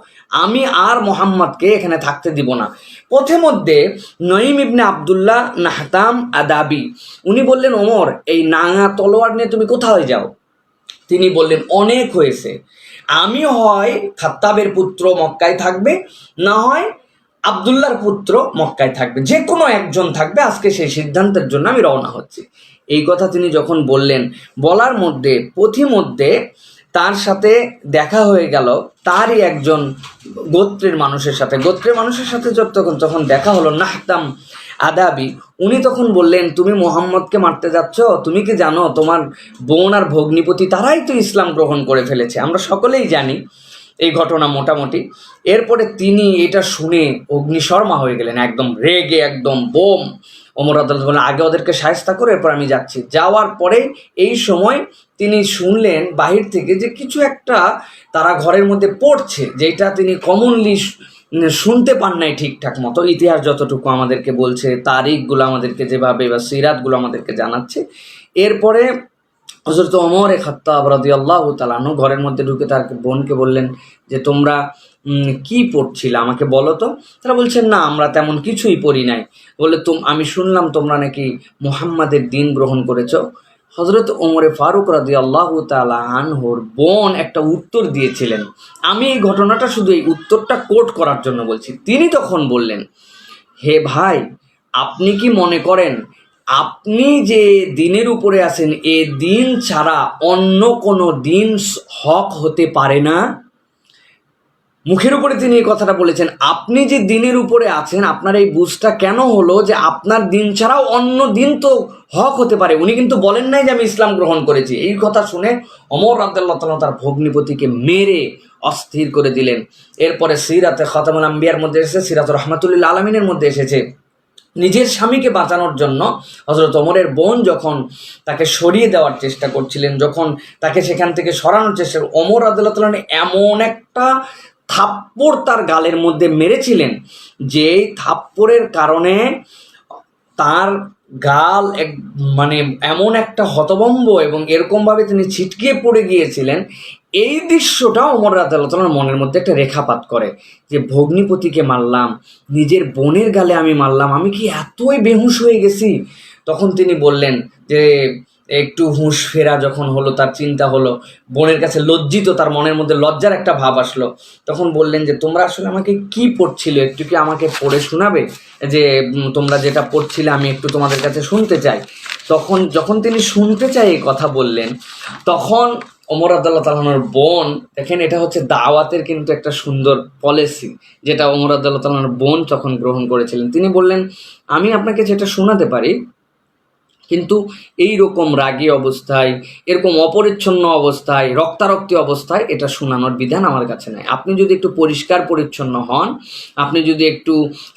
আমি আর মুহাম্মদকে এখানে থাকতে দিব না। পথে মধ্যে নঈম ইবনে আব্দুল্লাহ নাহতাম আদাবি উনি বললেন, ওমর এই নাঙা তলোয়ার নিয়ে তুমি কোথায় যাও? তিনি বললেন, অনেক হয়েছে, আমি হয় খাত্তাবের পুত্র মক্কায় থাকবে, না হয় আব্দুল্লাহর পুত্র মক্কায় থাকবে, যে কোনো একজন থাকবে, আজকে সেই সিদ্ধান্তের জন্য আমি রওনা হচ্ছি। এই কথা তিনি যখন বললেন, বলার মধ্যে পথিমধ্যে তার সাথে দেখা হয়ে গেল তারই একজন গোত্রের মানুষের সাথে যখন দেখা হলো, নাহতাম আদাবি, উনি তখন বললেন, তুমি মুহাম্মদকে মারতে যাচ্ছ, তুমি কি জানো তোমার বোন আর ভগ্নিপতি তারাই তো ইসলাম গ্রহণ করে ফেলেছে। আমরা সকলেই জানি এই ঘটনা মোটামুটি। এরপরে তিনি এটা শুনে অগ্নিশর্মা হয়ে গেলেন, একদম রেগে একদম বোম। ওমর রাদিয়াল্লাহু বললেন, আগে ওদেরকে শায়েস্তা করে এরপর আমি যাচ্ছি। যাওয়ার পরে এই সময় তিনি শুনলেন বাহির থেকে যে কিছু একটা তারা ঘরের মধ্যে পড়ছে, যেটা তিনি কমনলি শুনতে পান নাই ঠিকঠাক মতো। ইতিহাস যতটুকু আমাদেরকে বলছে, তারিখগুলো আমাদেরকে যেভাবে বা সিরাতগুলো আমাদেরকে জানাচ্ছে। এরপরে হযরত ওমর খাত্তাব রাদিয়াল্লাহু তাআলা আনহু ঘরের মধ্যে ঢুকে তার বোনকে বললেন যে, তোমরা কি পড়ছিলে আমাকে বলো তো। তারা বলছেন, না আমরা তেমন কিছুই পড়ি নাই। বললে, আমি শুনলাম তোমরা নাকি মুহাম্মাদের দিন গ্রহণ করেছো। হযরত ওমরে ফারুক রাদিয়াল্লাহু তাআলা আনহুর বোন একটা উত্তর দিয়েছিলেন। আমি এই ঘটনাটা শুধু এই উত্তরটা কোট করার জন্য বলছি। তিনি তখন বললেন, হে ভাই, আপনি কি মনে করেন আপনি যে দিনের উপরে আছেন এ দিন ছাড়া অন্য কোনো দিন হক হতে পারে না? মুখের উপরে তিনি এই কথাটা বলেছেন। আপনি যে দিনের উপরে আছেন, আপনার এই বুঝটা কেন হলো যে আপনার দিন ছাড়াও অন্য দিন তো হক হতে পারে? উনি কিন্তু বলেন নাই যে আমি ইসলাম গ্রহণ করেছি। এই কথা শুনে ওমর রাদিয়াল্লাহু তাআলা তার ভগ্নিপতিকে মেরে অস্থির করে দিলেন। এরপরে সিরাতে খাতামুল আম্বিয়ার মধ্যে এসেছে, সিরাত রাহমাতুল লিল আলামিনের মধ্যে এসেছে, নিজের স্বামীকে বাঁচানোর জন্য হযরত ওমরের বোন যখন তাকে সরিয়ে দেওয়ার চেষ্টা করছিলেন, যখন তাকে সেখান থেকে সরানোর চেষ্টা, ওমর রাদিয়াল্লাহু তাআলা এমন একটা থাপ্পড় তার গালের মধ্যে মেরেছিলেন যে থাপ্পড়ের কারণে তার গাল মানে এমন একটা হতভম্ব এবং এরকমভাবে তিনি ছিটকিয়ে পড়ে গিয়েছিলেন। এই দৃশ্যটা ওমর রাদিয়াল্লাহু তাআলার মনের মধ্যে একটা রেখাপাত করে যে ভগ্নিপতিকে মারলাম, নিজের বোনের গালে আমি মারলাম, আমি কি এতই বেহুশ হয়ে গেছি? তখন তিনি বললেন যে, একটু হুঁশ ফেরা যখন হলো, তার চিন্তা হলো, বোনের কাছে লজ্জিত, তার মনের মধ্যে লজ্জার একটা ভাব আসলো। তখন বললেন যে, তোমরা আসলে আমাকে কি পড়ছিলে, একটু কি আমাকে পড়ে শোনাবে? যে তোমরা যেটা পড়ছিলে আমি একটু তোমাদের কাছে শুনতে চাই। যখন তিনি শুনতে চাই এই কথা বললেন, তখন ওমর রাদিয়াল্লাহু তাআলার বোন, দেখেন এটা হচ্ছে দাওয়াতের কিন্তু একটা সুন্দর পলিসি, যেটা ওমর রাদিয়াল্লাহু তাআলার বোন তখন গ্রহণ করেছিলেন। তিনি বললেন, আমি আপনাকে যেটা শোনাতে পারি, কিন্তু এই রকম রাগী অবস্থায়, এরকম অপরিচ্ছন্ন অবস্থায়, রক্তারক্তি অবস্থায় এটা শোনানোর বিধান আমার কাছে নাই। আপনি যদি একটু পরিষ্কার পরিচ্ছন্ন হন, আপনি যদি একটু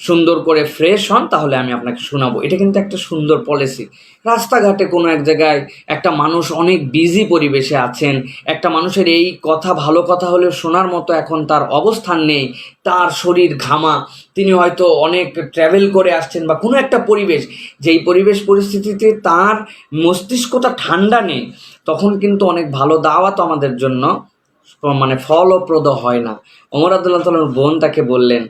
সুন্দর করে ফ্রেশ হন, তাহলে আমি আপনাকে শোনাবো। এটা কিন্তু একটা সুন্দর পলিসি। রাস্তাঘাটে কোনো এক জায়গায় একটা মানুষ অনেক বিজি পরিবেশে আছেন, একটা মানুষের এই কথা, ভালো কথা হলেও শোনার মতো এখন তার অবস্থান নেই, তার শরীর ঘামা, তিনি হয়তো অনেক ট্র্যাভেল করে আসছেন বা কোনো একটা পরিবেশ, যেই পরিবেশ পরিস্থিতিতে তার মস্তিষ্কটা ঠান্ডা নেই, তখন কিন্তু অনেক ভালো দাওয়াত আমাদের জন্য মানে ফলপ্রদ হয় না। ওমর রাদিয়াল্লাহু তাআলার বোন তাকে বললেন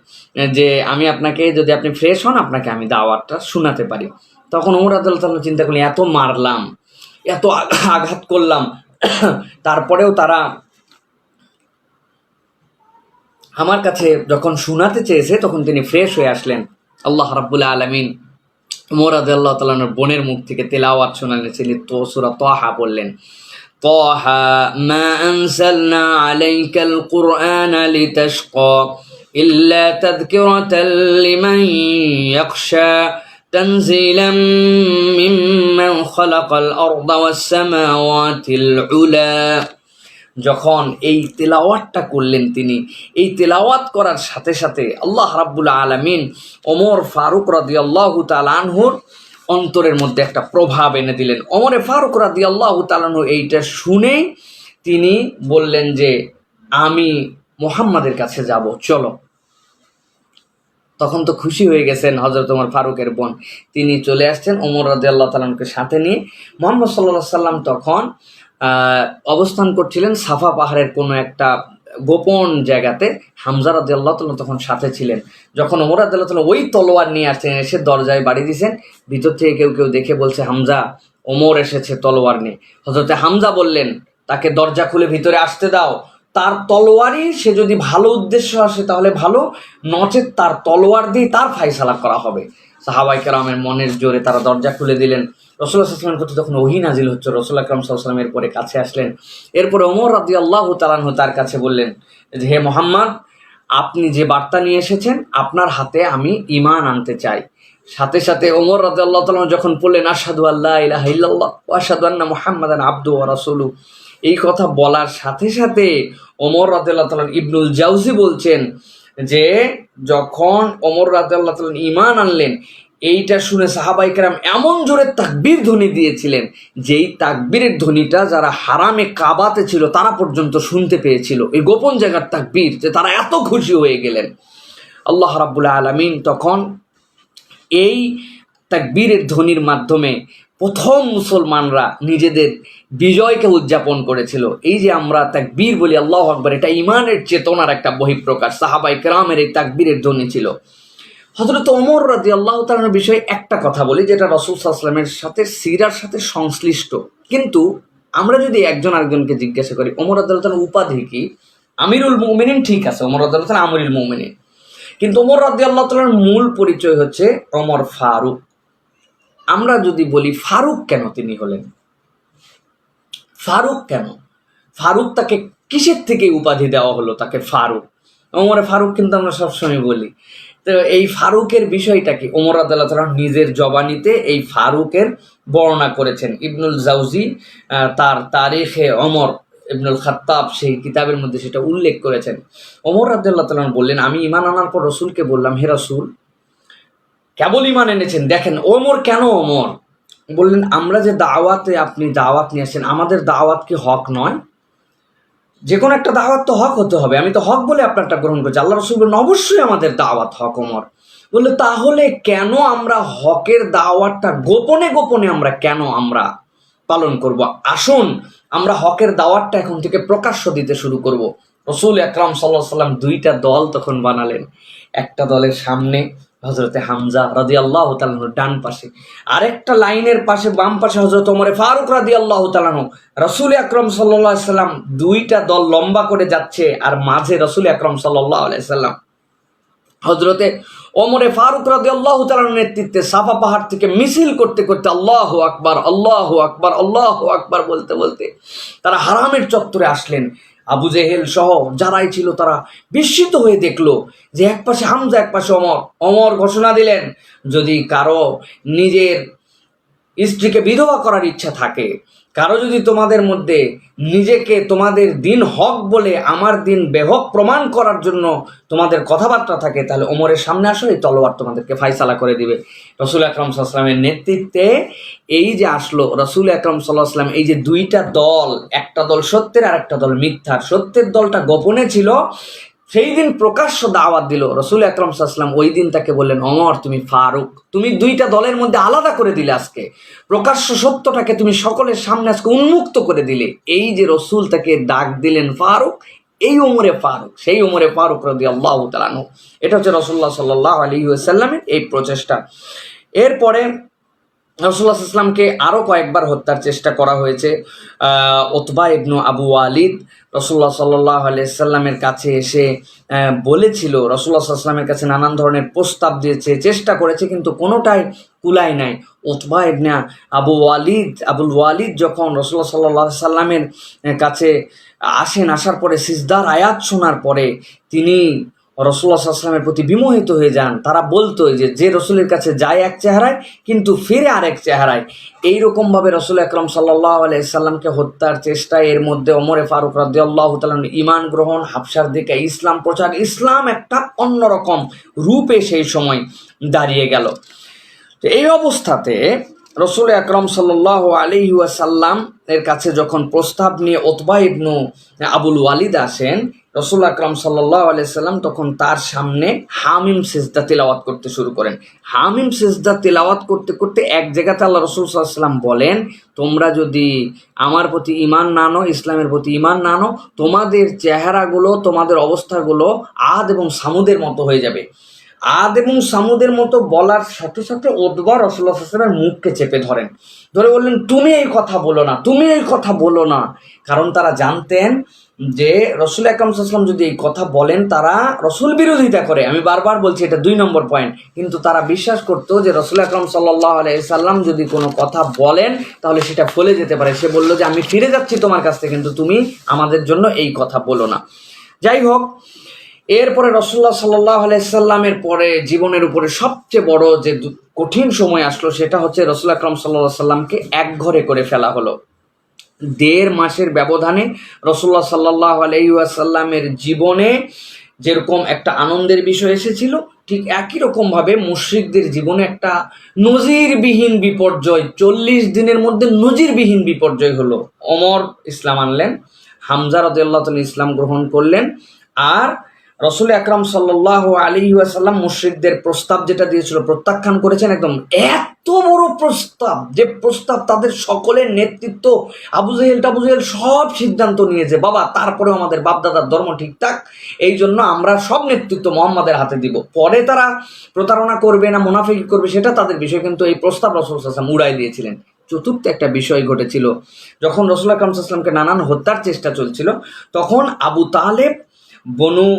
যে, আমি আপনাকে, যদি আপনি ফ্রেশ হন, আপনাকে আমি দাওয়াতটা শোনাতে পারি। তখন ওমর রাদিয়াল্লাহু তাআলা চিন্তা করলেন, এত মারলাম, এত আঘাত করলাম, তারপরেও তারা আমার কাছে যখন শোনাতে চেয়েছে, তখন তিনি ফ্রেশ হয়ে আসলেন। আল্লাহ রাব্বুল আলামিন ওমর রাদিয়াল্লাহু তাআলার বোনের মুখ থেকে তেলাওয়াত শোনালেন। তিনি সূরা তাহা বললেন, তাহা মা আনসালনা আলাইকাল কুরআনা লিতাশকা ইল্লা তাযকিরাতাল লিমান ইয়াখশা তানজিলাম মিম্মান খালাকাল আরদা ওয়াস সামাওয়াতিল উলা। যখন এই তেলাওয়াতটা করলেন, তিনি এই তেলাওয়াত করার সাথে সাথে আল্লাহ রাব্বুল আলামিন ওমর ফারুক রাদিয়াল্লাহু তাআলা আনহুর অন্তরের মধ্যে একটা প্রভাব এনে দিলেন। ওমরে ফারুক রাদিয়াল্লাহু তাআলা আনহু এইটা শুনেই তিনি বললেন যে, আমি মুহাম্মাদের কাছে যাব, চলো। তখন তো খুশি হয়ে গেছেন হযরত ওমর ফারুকের বোন, তিনি চলে আসছেন ওমর রাদিয়াল্লাহু তাআলা আনহুকে সাথে নিয়ে। মুহাম্মদ সাল্লাল্লাহু আলাইহি সাল্লাম তখন অবস্থান করছিলেন সাফা পাহাড়ের কোনো একটা গোপন জায়গাতে। হামজা রাদিয়াল্লাহু তাআলা তখন সাথে ছিলেন। যখন ওমর রাদিয়াল্লাহু তাআলা ওই তলোয়ার নিয়ে আসছেন, এসে দরজায় বাড়ি দিয়েছেন, ভিতর থেকে কেউ কেউ দেখে বলছে, হামজা, ওমর এসেছে তলোয়ার নিয়ে। হযরতে হামজা বললেন, তাকে দরজা খুলে ভিতরে আসতে দাও, তার তলোয়ারই, সে যদি ভালো উদ্দেশ্য আসে তাহলে ভালো, নচেৎ তার তলোয়ার দিয়ে তার ফায়সালা করা হবে। সাহাবায়ে কেরামের মনের জোরে তারা দরজা খুলে দিলেন। রাসূলুল্লাহ সাল্লাল্লাহু আলাইহি ওয়াসাল্লামের প্রতি তখন ওহী নাজিল হচ্ছে। রাসূলুল্লাহ আকরাম সাল্লাল্লাহু আলাইহি ওয়াসাল্লামের পরে কাছে আসলেন। এরপরে ওমর রাদিয়াল্লাহু তাআলা আনহু তার কাছে বললেন যে, হে মুহাম্মদ, আপনি যে বার্তা নিয়ে এসেছেন, আপনার হাতে আমি ঈমান আনতে চাই। সাথে সাথে ওমর রাদিয়াল্লাহু তাআলা যখন বললেন, আশহাদু আল্লা ইলাহা ইল্লাল্লাহ ওয়া আশহাদু আন্না মুহাম্মাদান আবদুহু ওয়া রাসূলুহু, এই কথা বলার সাথে সাথে ওমর রাদিয়াল্লাহু তাআলা, ইবনুল জাওজি বলছেন যে, যখন ওমর রাদিয়াল্লাহু তাআলা ঈমান আনলেন, এইটা শুনে সাহাবায়ে কেরাম এমন জোরে তাকবীর ধ্বনি দিয়েছিলেন, যেই তাকবীরের ধ্বনিটা যারা হারামে কাবাতে ছিল তারা পর্যন্ত শুনতে পেয়েছিল, এই গোপন জায়গার তাকবীর, যে তারা এত খুশি হয়ে গেলেন। আল্লাহ রাব্বুল আলামিন তখন এই তাকবীরের ধ্বনির মাধ্যমে প্রথম মুসলমানরা নিজেদের বিজয়কে উদযাপন করেছিল। এই যে আমরা তাকবীর বলি আল্লাহু আকবার, এটা ঈমানের চেতনার একটা বহিঃপ্রকাশ। সাহাবায়ে কেরামের এই তাকবীরের ধ্বনি ছিল। হযরত ওমর রাদিয়াল্লাহু তাআলার বিষয়ে একটা কথা বলি, যেটা রাসূল সাল্লাল্লাহু আলাইহি ওয়াসাল্লামের সাথে সিরার সাথে সংশ্লিষ্ট। কিন্তু আমরা যদি একজন আরেকজনকে জিজ্ঞাসা করি ওমর রাদিয়াল্লাহু তাআলার উপাধি কি? আমিরুল মুমিনিন, ঠিক আছে, ওমর রাদিয়াল্লাহু তাআলা আমিরুল মুমিনিন, কিন্তু ওমর রাদিয়াল্লাহু তাআলার মূল পরিচয় হচ্ছে ওমর ফারুক। আমরা যদি বলি ফারুক কেন তিনি হলেন, ফারুক কেন, ফারুক তাকে কিসের থেকে উপাধি দেওয়া হলো তাকে ফারুক? ওমরে ফারুক কিন্তু আমরা সবসময় বলি। তো এই ফারুকের বিষয়টা কি? ওমর রাদিয়াল্লাহু তাআলা নিজের জবানিতে এই ফারুকের বর্ণনা করেছেন। ইবনুল জাউজি তার তারিখে ওমর ইবনুল খাত্তাব সেই কিতাবের মধ্যে সেটা উল্লেখ করেছেন। ওমর রাদিয়াল্লাহু তাআলা বললেন, আমি ঈমান আনার পর রাসূলকে বললাম, হে রাসূল, কেবল ঈমান এনেছেন, দেখেন ওমর কেন ওমর? বললেন, আমরা যে দাওয়াতে আপনি দাওয়াত নিয়ে আসেন, আমাদের দাওয়াত কি হক নয়? যে কোনো একটা দাওয়াত তো হক হতে হবে, আমি তো হক বলে আপনারটা গ্রহণ করছি। আল্লাহ রাসূল বললেন, অবশ্যই আমাদের দাওয়াত হক ওমর। বললে, তাহলে কেন আমরা হকের দাওয়াতটা গোপনে গোপনে আমরা পালন করব? আসুন আমরা হকের দাওয়াতটা এখন থেকে প্রকাশ্য দিতে শুরু করব। রাসূল আকরাম সাল্লাল্লাহু আলাইহি ওয়াসাল্লাম দুইটা দল তখন বানালেন। একটা দলের সামনে হযরতে হামজা রাদিয়াল্লাহু তাআলা ডান পাশে, আরেকটা লাইনের পাশে বাম পাশে হযরত ওমর ফারুক রাদিয়াল্লাহু তাআলা। রাসূল আকরাম সাল্লাল্লাহু আলাইহি ওয়াসাল্লাম দুইটা দল লম্বা করে যাচ্ছে, আর মাঝে রাসূল আকরাম সাল্লাল্লাহু আলাইহি ওয়াসাল্লাম হযরতে ওমরে ফারুক রাদিয়াল্লাহু তাআলার নেতৃত্বে সাফা পাহাড় থেকে মিছিল করতে করতে আল্লাহু আকবার আল্লাহু আকবার আল্লাহু আকবার বলতে বলতে তারা হারামের চত্বরে আসলেন। আবু জেহেল সহ যারাই ছিল তারা বিস্মিত হয়ে দেখলো যে এক পাশে হামজা, এক পাশে ওমর। ওমর ঘোষণা দিলেন, যদি কারো নিজের স্ত্রীকে বিধবা করার ইচ্ছা থাকে, কারো যদি তোমাদের মধ্যে নিজেকে তোমাদের দিন হক বলে আমার দিন বেহক প্রমাণ করার জন্য তোমাদের কথাবার্তা থাকে, তাহলে ওমরের সামনে আসো, এই তলোয়ার তোমাদেরকে ফায়সালা করে দিবে। রাসূল আকরাম সাল্লাল্লাহু আলাইহি ওয়াসাল্লামের নেতৃত্বে এই যে আসলো রাসূল আকরাম সাল্লাল্লাহু আলাইহি ওয়াসাল্লাম, এই যে দুইটা দল, একটা দল সত্যের আর একটা দল মিথ্যার। সত্যের দলটা গোপনে ছিল, সেই দিন প্রকাশ্য দাওয়াত দিল। রাসূল আকরাম সাল্লাল্লাহু আলাইহি ওয়াসাল্লাম ওই দিন তাকে বললেন, ওমর তুমি ফারুক, তুমি দুইটা দলের মধ্যে আলাদা করে দিলে, আজকে প্রকাশ্য সত্যটাকে তুমি সকলের সামনে আজকে উন্মুক্ত করে দিলে। এই যে রাসূল তাকে ডাক দিলেন ফারুক, এই ওমরে ফারুক, সেই ওমরে ফারুক রাদিয়াল্লাহু তাআলা আনহু। এটা হচ্ছে রাসূলুল্লাহ সাল্লাল্লাহু আলাইহি ওয়াসাল্লামের এই প্রচেষ্টা। এরপরে রাসূলুল্লাহ সাল্লাল্লাহু আলাইহি ওয়াসাল্লামকে আরও কয়েকবার হত্যার চেষ্টা করা হয়েছে। উতবা ইবনু আবু ওয়ালিদ রাসূলুল্লাহ সাল্লাল্লাহু আলাইহি ওয়াসাল্লামের কাছে এসে বলেছিল, রাসূলুল্লাহ সাল্লাল্লাহু আলাইহি ওয়াসাল্লামের কাছে নানান ধরনের প্রস্তাব দিয়েছে, চেষ্টা করেছে, কিন্তু কোনোটাই কুলায় নাই। উতবা ইবনে আবুল ওয়ালিদ যখন রাসূলুল্লাহ সাল্লাল্লাহু আলাইহি ওয়াসাল্লামের কাছে আসেন, আসার পরে সিজদার আয়াত শোনার পরে তিনি রাসূলুল্লাহ সাল্লাল্লাহু আলাইহি ওয়াসাল্লামের প্রতি বিমোহিত হয়ে যান। তারা বলতো যে রসুলের কাছে যায় এক চেহারায় কিন্তু ফিরে আরেক চেহারায়। এইরকমভাবে রাসূল আকরাম সাল্লাল্লাহু আলাইহি ওয়াসাল্লামকে হত্যার চেষ্টায় এর মধ্যে ওমরে ফারুক রাদিয়াল্লাহু তাআলা ঈমান গ্রহণ, হাবশার দিকে ইসলাম প্রচার, ইসলাম একটা অন্যরকম রূপে সেই সময় দাঁড়িয়ে গেল। তো এই অবস্থাতে রাসূল আকরাম সাল্লাল্লাহু আলাইহি ওয়াসাল্লাম এর কাছে যখন প্রস্তাব নিয়ে উতবা ইবনু আবুল ওয়ালিদ আসেন, রাসূল আকরাম সাল্লাল্লাহু আলাইহি ওয়াসাল্লাম তখন তার সামনে হামিম সিজদা তিলাওয়াত করতে শুরু করেন। হামিম সিজদা তিলাওয়াত করতে করতে এক জায়গাতে আল্লাহ রাসূল সাল্লাল্লাহু আলাইহি ওয়াসাল্লাম বলেন, তোমরা যদি আমার প্রতি ঈমান না আনো, ইসলামের প্রতি ঈমান না আনো, তোমাদের চেহারাগুলো, তোমাদের অবস্থাগুলো আদ এবং সামুদের মতো হয়ে যাবে। আদ এবং সামুদের মতো বলার সাথে সাথে উতবা রাসূলুল্লাহ সাল্লাল্লাহু আলাইহি ওয়াসাল্লামের মুখকে চেপে ধরেন, ধরে বললেন, তুমি এই কথা বলো না, তুমি এই কথা বলো না। কারণ তারা জানতেন যে রাসূল আকরাম সাল্লাল্লাহু আলাইহি ওয়াসাল্লাম যদি এই কথা বলেন তারা রাসূল বিরোধিতা করে। আমি বারবার বলছি, এটা 2 নম্বর পয়েন্ট। কিন্তু তারা বিশ্বাস করতো যে রাসূল আকরাম সাল্লাল্লাহু আলাইহি ওয়াসাল্লাম যদি কোনো কথা বলেন তাহলে সেটা ফলে যেতে পারে। সে বলল যে আমি ফিরে যাচ্ছি তোমার কাছ থেকে, কিন্তু তুমি আমাদের জন্য এই কথা বলো না। যাই হোক, এরপরে রাসূলুল্লাহ সাল্লাল্লাহু আলাইহি ওয়াসাল্লামের পরে জীবনের উপরে সবচেয়ে বড় যে কঠিন সময় আসলো, সেটা হচ্ছে রাসূল আকরাম সাল্লাল্লাহু আলাইহি ওয়াসাল্লামকে এক ঘরে করে ফেলা হলো। 1.5 মাসের ব্যবধানে রাসূলুল্লাহ সাল্লাল্লাহু আলাইহি ওয়াসাল্লামের জীবনে যেরকম একটা আনন্দের বিষয় এসেছিল, ঠিক একই রকমভাবে মুশরিকদের জীবনে একটা নজিরবিহীন বিপর্যয়, 40 দিনের মধ্যে নজিরবিহীন বিপর্যয় হলো। ওমর ইসলাম আনলেন, হামজা রাদিয়াল্লাহু তাআলা ইসলাম গ্রহণ করলেন, আর রসুল আকরাম সাল্লাল্লাহু আলাইহি ওয়াসাল্লাম মুশরিকদের প্রস্তাব যেটা দিয়েছিল প্রত্যাখ্যান করেছেন। একদম এত বড় প্রস্তাব, যে প্রস্তাব তাদের সকলের নেতৃত্ব, আবু জেহেল সব সিদ্ধান্ত নিয়েছে, বাবা তারপরেও আমাদের বাপদাদার ধর্ম ঠিকঠাক, এই জন্য আমরা সব নেতৃত্ব মোহাম্মদের হাতে দিব। পরে তারা প্রতারণা করবে না মুনাফিকি করবে সেটা তাদের বিষয়, কিন্তু এই প্রস্তাব রাসূল সাল্লাল্লাহু আলাইহি ওয়াসাল্লাম উড়াই দিয়েছিলেন। চতুর্থ একটা বিষয় ঘটেছিল, যখন রাসূল আকরাম সাল্লাল্লাহু আলাইহি ওয়াসাল্লামকে নানান হত্যার চেষ্টা চলছিল, তখন আবু তালেব, বনু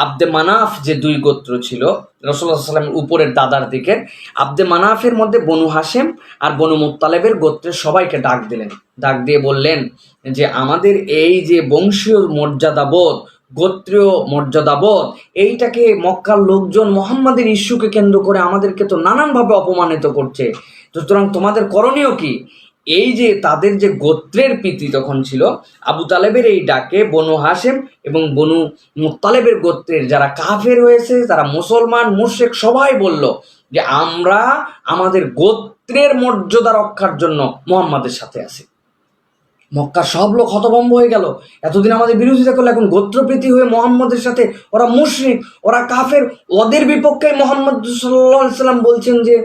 আব্দে মানাফ যে দুই গোত্র ছিল রাসূলুল্লাহ সাল্লাল্লাহু আলাইহি ওয়াসাল্লামের উপরের দাদার দিকের, আব্দে মানাফের মধ্যে বনু হাশেম আর বনু মুত্তালিবের গোত্রের সবাইকে ডাক দিলেন। ডাক দিয়ে বললেন যে আমাদের এই যে বংশীয় মর্যাদাবোধ, গোত্রীয় মর্যাদাবোধ, এইটাকে মক্কার লোকজন মুহাম্মাদের ইস্যুকে কেন্দ্র করে আমাদেরকে তো নানানভাবে অপমানিত করছে, সুতরাং তোমাদের করণীয় কি? এই যে তাদের যে গোত্রের প্রীতি তখন ছিল, আবু তালেবের এই ডাকে বনু হাশেম এবং বনু মুত্তালিবের গোত্রের যারা কাফের হয়েছে, তারা মুসলমান মুশরিক সবাই বলল যে আমরা আমাদের গোত্রের মর্যাদা রক্ষার জন্য মুহাম্মাদের সাথে আছি। মক্কার সব লোক হতভম্ব হয়ে গেল, এতদিন আমাদের বিরোধিতা করলো, এখন গোত্রপ্রীতি হয়ে মুহাম্মদের সাথে, ওরা মুশরিক, ওরা কাফের, ওদের বিপক্ষে মুহাম্মদ সাল্লাল্লাহু আলাইহি সাল্লাম বলছেন যে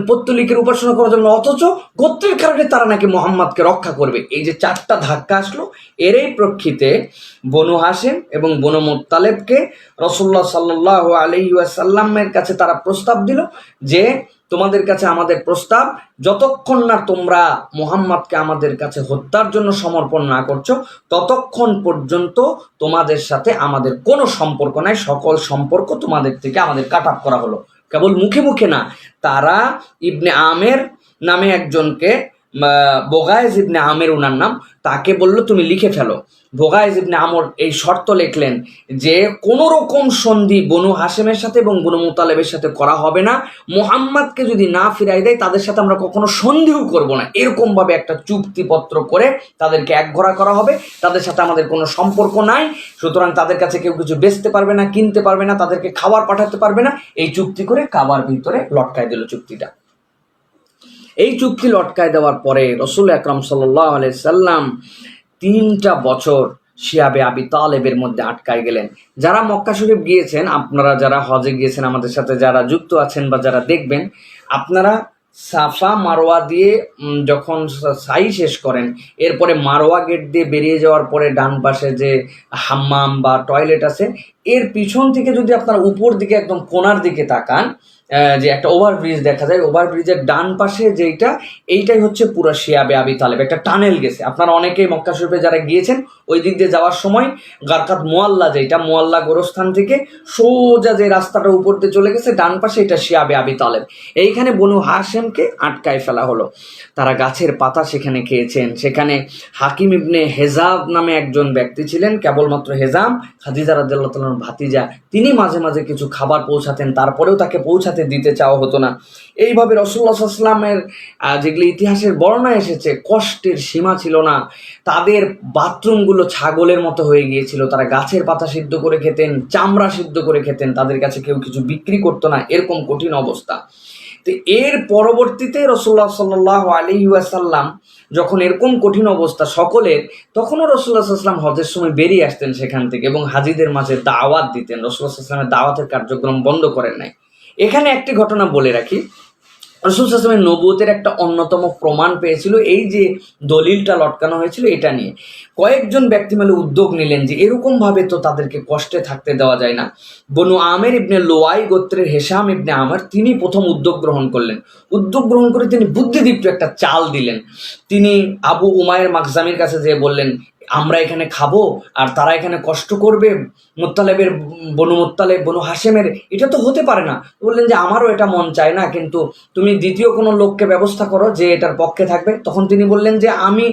পৌত্তলিকের উপাসনা করার জন্য, অথচ গোত্রের কারণে তারা নাকি মুহাম্মদকে রক্ষা করবে। এই যে চারটা ধাক্কা আসলো, এরই প্রেক্ষিতে বনু হাশেম এবং বনু মুত্তালিবকে রাসূলুল্লাহ সাল্লাল্লাহু আলাইহি ওয়াসাল্লামের কাছে তারা প্রস্তাব দিল যে তোমাদের কাছে আমাদের প্রস্তাব, যতক্ষণ না তোমরা মুহাম্মদকে আমাদের কাছে হত্যার জন্য সমর্পণ না করছো, ততক্ষণ পর্যন্ত তোমাদের সাথে আমাদের কোনো সম্পর্ক নাই, সকল সম্পর্ক তোমাদের থেকে আমাদের কাট অফ করা হলো। কেবল মুখে মুখে না, তারা ইবনে আমের নামে একজনকে, বোগায়েজ ইবনে আমের ওনার নাম, তাকে বলল তুমি লিখে ফেলো। বোগায়েজ ইবনে আমর এই শর্ত লিখলেন যে কোনো রকম সন্ধি বনু হাশেমের সাথে এবং বনু মুতালিবের সাথে করা হবে না, মুহাম্মদকে যদি না ফিরাই দেয় তাদের সাথে আমরা কখনো সন্ধিও করব না, এরকমভাবে একটা চুক্তিপত্র করে তাদেরকে একঘরা করা হবে, তাদের সাথে আমাদের কোনো সম্পর্ক নাই, সুতরাং তাদের কাছে কেউ কিছু বেচতে পারবে না, কিনতে পারবে না, তাদেরকে খাবার পাঠাতে পারবে না। এই চুক্তি করে কাবার ভিতরে লটকায় দিল চুক্তিটা। এই চুক্তি লটকায় দেওয়ার পরে রাসূল আকরাম সাল্লাল্লাহু আলাইহি সাল্লাম 3টা বছর শিয়াবে আবি তালেবের মধ্যে আটকায় গেলেন। যারা মক্কা শরীফ গিয়েছেন, আপনারা যারা হজে গিয়েছেন, আমাদের সাথে যারা যুক্ত আছেন বা যারা দেখবেন, আপনারা সাফা মারোয়া দিয়ে যখন সাই শেষ করেন, এরপরে মারোয়া গেট দিয়ে বেরিয়ে যাওয়ার পরে ডান পাশে যে হাম্মাম বা টয়লেট আছে, এর পিছন থেকে যদি আপনারা উপর দিকে একদম কোণার দিকে তাকান, যে একটা ওভারব্রিজ দেখা যায়, ওভারব্রিজের ডান পাশে যেইটা, এইটাই হচ্ছে পুরো শিয়াবে আবি তালেব। একটা টানেল গেছে, আপনারা অনেকেই মক্কা শরীফে যারা গিয়েছেন ওই দিক দিয়ে যাওয়ার সময় গারকাত মোয়াল্লা, যেটা মোয়াল্লা গোরস্থান থেকে সোজা যে রাস্তাটা উপর দিয়ে চলে গেছে, ডান পাশে এটা শিয়াবে আবি তালেব। এইখানে বনু হাশেমকে আটকায় ফেলা হলো, তারা গাছের পাতা সেখানে খেয়েছেন। সেখানে হাকিম ইবনে হেজাব নামে একজন ব্যক্তি ছিলেন, কেবলমাত্র হেজাম খাদিজা রাদিয়াল্লাহু তাআলার ভাতিজা, তিনি মাঝে মাঝে কিছু খাবার পৌঁছাতেন, তারপরেও তাকে পৌঁছাতে দিতে চাওয়া হতো না। এইভাবে রাসূলুল্লাহ সাল্লাল্লাহু আলাইহি ওয়াসাল্লামের যেগুলো ইতিহাসের বর্ণনা এসেছে, কষ্টের সীমা ছিল না। তাদের বাথরুমগুলো ছাগলের মতো হয়ে গিয়েছিল, তারা গাছের পাতা সিদ্ধ করে খেতেন, চামড়া সিদ্ধ করে খেতেন, তাদের কাছে কেউ কিছু বিক্রি করতো না, এরকম কঠিন অবস্থা। তো এর পরবর্তীতে রাসূলুল্লাহ সাল্লাল্লাহু আলাইহি ওয়াসাল্লাম যখন এরকম কঠিন অবস্থা সকলের, তখনও রাসূলুল্লাহ সাল্লাল্লাহু আলাইহি ওয়াসাল্লাম হজের সময় বেরিয়ে আসতেন সেখান থেকে এবং হাজীদের মাঝে দাওয়াত দিতেন। রাসূলুল্লাহ সাল্লাল্লাহু আলাইহি ওয়াসাল্লামের দাওয়াতের কার্যক্রম বন্ধ করেন নাই। এখানে একটি ঘটনা বলে রাখি, রাসূল সাল্লাল্লাহু আলাইহি ওয়াসাল্লামের নবুয়তের একটা অন্যতম প্রমাণ পেয়েছিল এই যে দলিলটা লটকানো হয়েছিল, এটা নিয়ে কয়েকজন ব্যক্তি মিলে উদ্যোগ নিলেন যে এরকমভাবে তো তাদেরকে কষ্টে থাকতে দেওয়া যায় না। বনু আমের ইবনে লোয়াই গোত্রের হেশাম ইবনে আমর, তিনি প্রথম উদ্যোগ গ্রহণ করলেন। উদ্যোগ গ্রহণ করে তিনি বুদ্ধিদীপ্ত একটা চাল দিলেন। তিনি আবু উমায়ের মাখজামির কাছে যেয়ে বললেন, আমরা এখানে খাবো আর তারা এখানে কষ্ট করবে, মুত্তালিবের বনু মুত্তালিব বনু হাশেমের, এটা তো হতে পারে না। বললেন যে আমারও এটা মন চায় না, কিন্তু তুমি দ্বিতীয় কোনো লোককে ব্যবস্থা করো যে এটার পক্ষে থাকবে। তখন তিনি বললেন যে আমি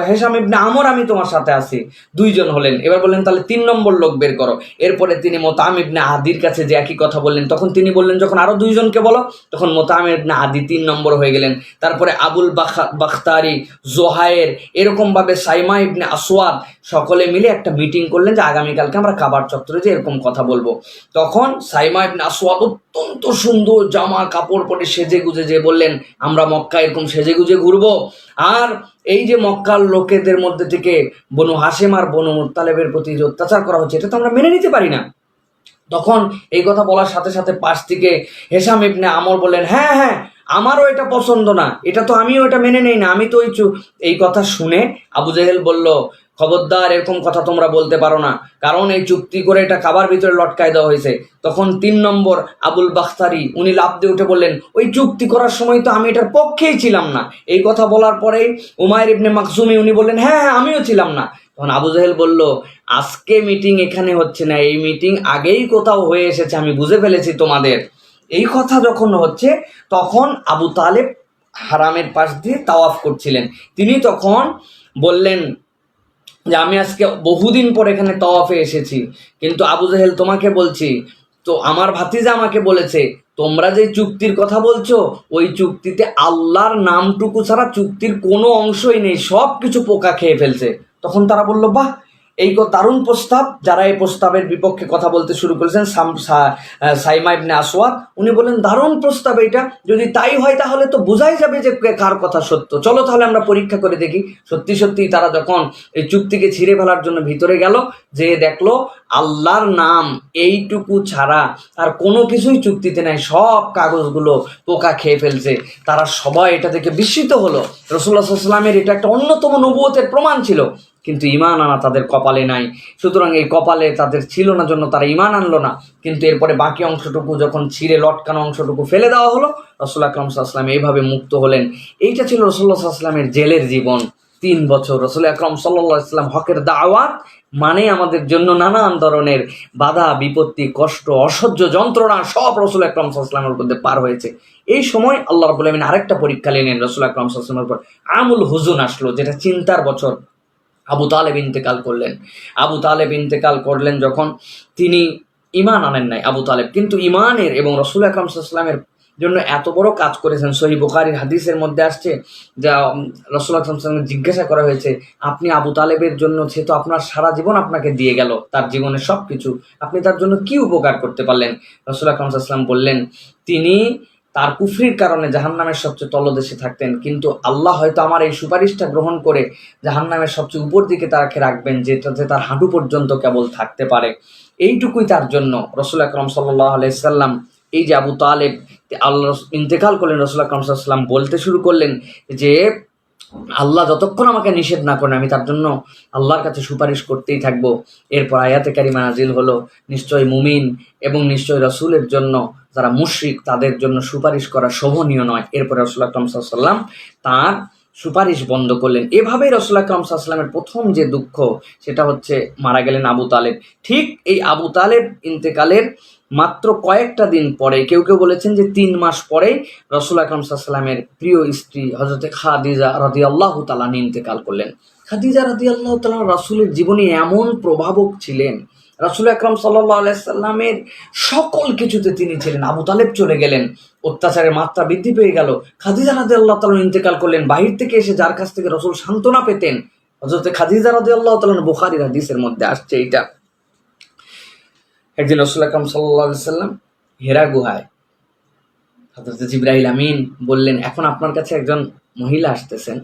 হেশাম ইবনে আমর, আমি তোমার সাথে আছি। 2 জন হলেন। এবার বললেন তাহলে 3 নম্বর লোক বের করো। এরপরে তিনি মোতাম ইবনে আদির কাছে যে একই কথা বললেন, তখন তিনি বললেন যখন আরো 2 জনকে বলো, তখন মোতাম ইবনে আদি 3 নম্বর হয়ে গেলেন। তারপরে আবুল বাখতারি, জোহায়ের, এরকম ভাবে সাইমা ইবনে আসওয়াদ সকলে মিলে একটা মিটিং করলেন যে আগামীকালকে আমরা কাবার চত্বরে যে এরকম কথা বলবো। তখন সাইমা ইবনে আসওয়াদ অত্যন্ত সুন্দর জামা কাপড় পরে সেজে গুজে যে বললেন, আমরা মক্কা এরকম সেজে গুজে ঘুরবো, আর এই যে মক্কার লোকেদের মধ্যে থেকে বনু হাশেম আর বনু মুত্তালিবের প্রতি যে অত্যাচার করা হচ্ছে, এটা তো আমরা মেনে নিতে পারি না। তখন এই কথা বলার সাথে সাথে পাশ থেকে হেশাম ইবনে আমর বললেন, হ্যাঁ হ্যাঁ, আমারও এটা পছন্দ না, এটা তো আমিও এটা মেনে নেই না, আমি তো এই কথা শুনে আবু জেহেল বলল, খবরদার, এরকম কথা তোমরা বলতে পারো না, কারণ এই চুক্তি করে এটা কাবার ভিতরে লটকায় দেওয়া হয়েছে। তখন 3 নম্বর আবুল বাখতারি উনি লাফ দিয়ে উঠে বললেন, ওই চুক্তি করার সময় তো আমি এটার পক্ষেই ছিলাম না। এই কথা বলার পরেই উমাইর ইবনে মাকজুমি উনি বললেন, হ্যাঁ হ্যাঁ, আমিও ছিলাম না। তখন আবু জেহেল বলল, আজকে মিটিং এখানে হচ্ছে না, এই মিটিং আগেই কোথাও হয়ে এসেছে, আমি বুঝে ফেলেছি তোমাদের। এই কথা যখন হচ্ছে তখন আবু তালেব হারামের পাশ দিয়ে তাওয়াফ করছিলেন। তিনি তখন বললেন যে আমি আজকে বহুদিন পর এখানে তাওয়াফে এসেছি, কিন্তু আবু জেহেল তোমাকে বলছি, তো আমার ভাতিজা আমাকে বলেছে তোমরা যে চুক্তির কথা বলছো, ওই চুক্তিতে আল্লাহর নামটুকু ছাড়া চুক্তির কোনো অংশই নেই, সব কিছু পোকা খেয়ে ফেলছে। তখন তারা বলল, বাহ, এই দারুণ প্রস্তাব। যারা এই প্রস্তাবের বিপক্ষে কথা বলতে শুরু করেছেন, সাইমা ইবনে আসওয়াদ উনি বললেন, দারুণ প্রস্তাব এটা, যদি তাই হয় তাহলে তো বোঝাই যাবে যে কার কথা সত্য, চলো তাহলে আমরা পরীক্ষা করে দেখি। সত্যি সত্যি তারা যখন এই চুক্তিকে ছিঁড়ে ফেলার জন্য ভিতরে গেল, যে দেখলো আল্লাহর নাম এইটুকু ছাড়া আর কোনো কিছুই চুক্তিতে নাই, সব কাগজগুলো পোকা খেয়ে ফেলছে। তারা সবাই এটা দেখে বিস্মিত হলো। রাসূলুল্লাহ সাল্লাল্লাহু আলাইহি ওয়াসাল্লামের এটা একটা অন্যতম নবুয়তের প্রমাণ ছিল, কিন্তু ঈমান আনা তাদের কপালে নাই। সুতরাং এই কপালে তাদের ছিল না জন্য তারা ঈমান আনলো না। কিন্তু এরপরে বাকি অংশটুকু যখন ছিঁড়ে লটকানো অংশটুকু ফেলে দেওয়া হলো, রাসূল আকরাম সাল্লাল্লাহু আলাইহি ওয়াসাল্লাম এইভাবে মুক্ত হলেন। এইটা ছিল রাসূলুল্লাহ সাল্লাল্লাহু আলাইহি ওয়াসাল্লামের জেলের জীবন, 3 বছর। রাসূল আকরাম সাল্লাল্লাহু আলাইহি ওয়াসাল্লাম হকের দাওয়াত মানে আমাদের জন্য নানান ধরনের বাধা বিপত্তি, কষ্ট, অসহ্য যন্ত্রণা সব রাসূল আকরাম সাল্লাল্লাহু আলাইহি ওয়াসাল্লামের মধ্যে পার হয়েছে। এই সময় আল্লাহ রাব্বুল আলামিন আরেকটা পরীক্ষা নিলেন রাসূল আকরাম সাল্লাল্লাহু আলাইহি ওয়াসাল্লামের উপর। আমুল হুজুন আসলো, যেটা চিন্তার বছর। আবু তালেব ইন্তেকাল করলেন। আবু তালেব ইন্তেকাল করলেন যখন, তিনি ঈমান আনেন নাই আবু তালেব, কিন্তু ঈমানের এবং রাসূল আকরাম সাল্লাল্লাহু আলাইহি ওয়াসাল্লামের জন্য এত বড় কাজ করেছেন। সহিহ বুখারীর হাদিসের মধ্যে আসছে, যা রাসূল আকরাম সাল্লাল্লাহু আলাইহি ওয়াসাল্লামকে জিজ্ঞাসা করা হয়েছে, আপনি আবু তালেবের জন্য, সে তো আপনার সারা জীবন আপনাকে দিয়ে গেল, তার জীবনের সব কিছু, আপনি তার জন্য কি উপকার করতে পারলেন? রাসূল আকরাম সাল্লাল্লাহু আলাইহি ওয়াসাল্লাম বললেন, তিনি তার কুফরির কারণে জাহান্নামের সবচেয়ে তলদেশে থাকতেন, কিন্তু আল্লাহ হয়তো আমার এই সুপারিশটা গ্রহণ করে জাহান্নামের সবচেয়ে উপর দিকে তাকে রাখবেন, যেটাতে তার হাঁটু পর্যন্ত কেবল থাকতে পারে। এইটুকুই তার জন্য রাসূল আকরাম সাল্লাল্লাহু আলাইহি সাল্লাম, এই যে আবু তালেব আল্লাহ ইন্তেকাল করলেন, রাসূল আকরাম সাল্লাল্লাহু আলাইহি সাল্লাম বলতে শুরু করলেন যে আল্লাহ যতক্ষণ আমাকে নিষেধ না করেন, আমি তার জন্য আল্লাহর কাছে সুপারিশ করতেই থাকবো। এরপর আয়াতে কারিমা নাজিল হলো, নিশ্চয় মুমিন এবং নিশ্চয় রাসূলের জন্য যারা মুশরিক তাদের জন্য সুপারিশ করা শোভনীয় নয়। এরপর রাসূল আকরাম সাল্লাল্লাহু আলাইহি ওয়াসাল্লাম তার সুপারিশ বন্ধ করলেন। এভাবেই রাসূল আকরাম সাল্লাল্লাহু আলাইহি ওয়াসাল্লামের প্রথম যে দুঃখ, সেটা হচ্ছে মারা গেলেন আবু তালেব। ঠিক এই আবু তালেব ইন্তেকালের মাত্র কয়েকটা দিন পরে, কেউ কেউ বলেছেন যে 3 মাস পরেই রাসূল আকরাম সাল্লাল্লাহু আলাইহি ওয়াসাল্লামের প্রিয় স্ত্রী হযরতে খাদিজা রাদিয়াল্লাহু তাআলা ইন্তেকাল করলেন। খাদিজা রাদিয়াল্লাহু তাআলা রাসূলের জীবনে এমন প্রভাবক ছিলেন, রাসূল আকরাম সাল্লাল্লাহু আলাইহি সাল্লামের সকল কিছুতে তিনি ছিলেন। আবু তালেব চলে গেলেন, অত্যাচারের মাত্রা বৃদ্ধি পেয়ে গেল, খাদিজা রাদিয়াল্লাহু তাআলা ইন্তেকাল করলেন। বাহির থেকে এসে যার কাছ থেকে রাসূল সান্ত্বনা পেতেন, হযরতে খাদিজা রাদিয়াল্লাহু তাআলা, বুখারীর হাদিসের মধ্যে আসছে এইটা। একদিন রাসূল আকরাম সাল্লাল্লাহু আলাইহি সাল্লাম হেরা গুহায় হযরতে জিবরাইল আমিন বললেন, এখন আপনার কাছে একজন মহিলা আসতেছেন,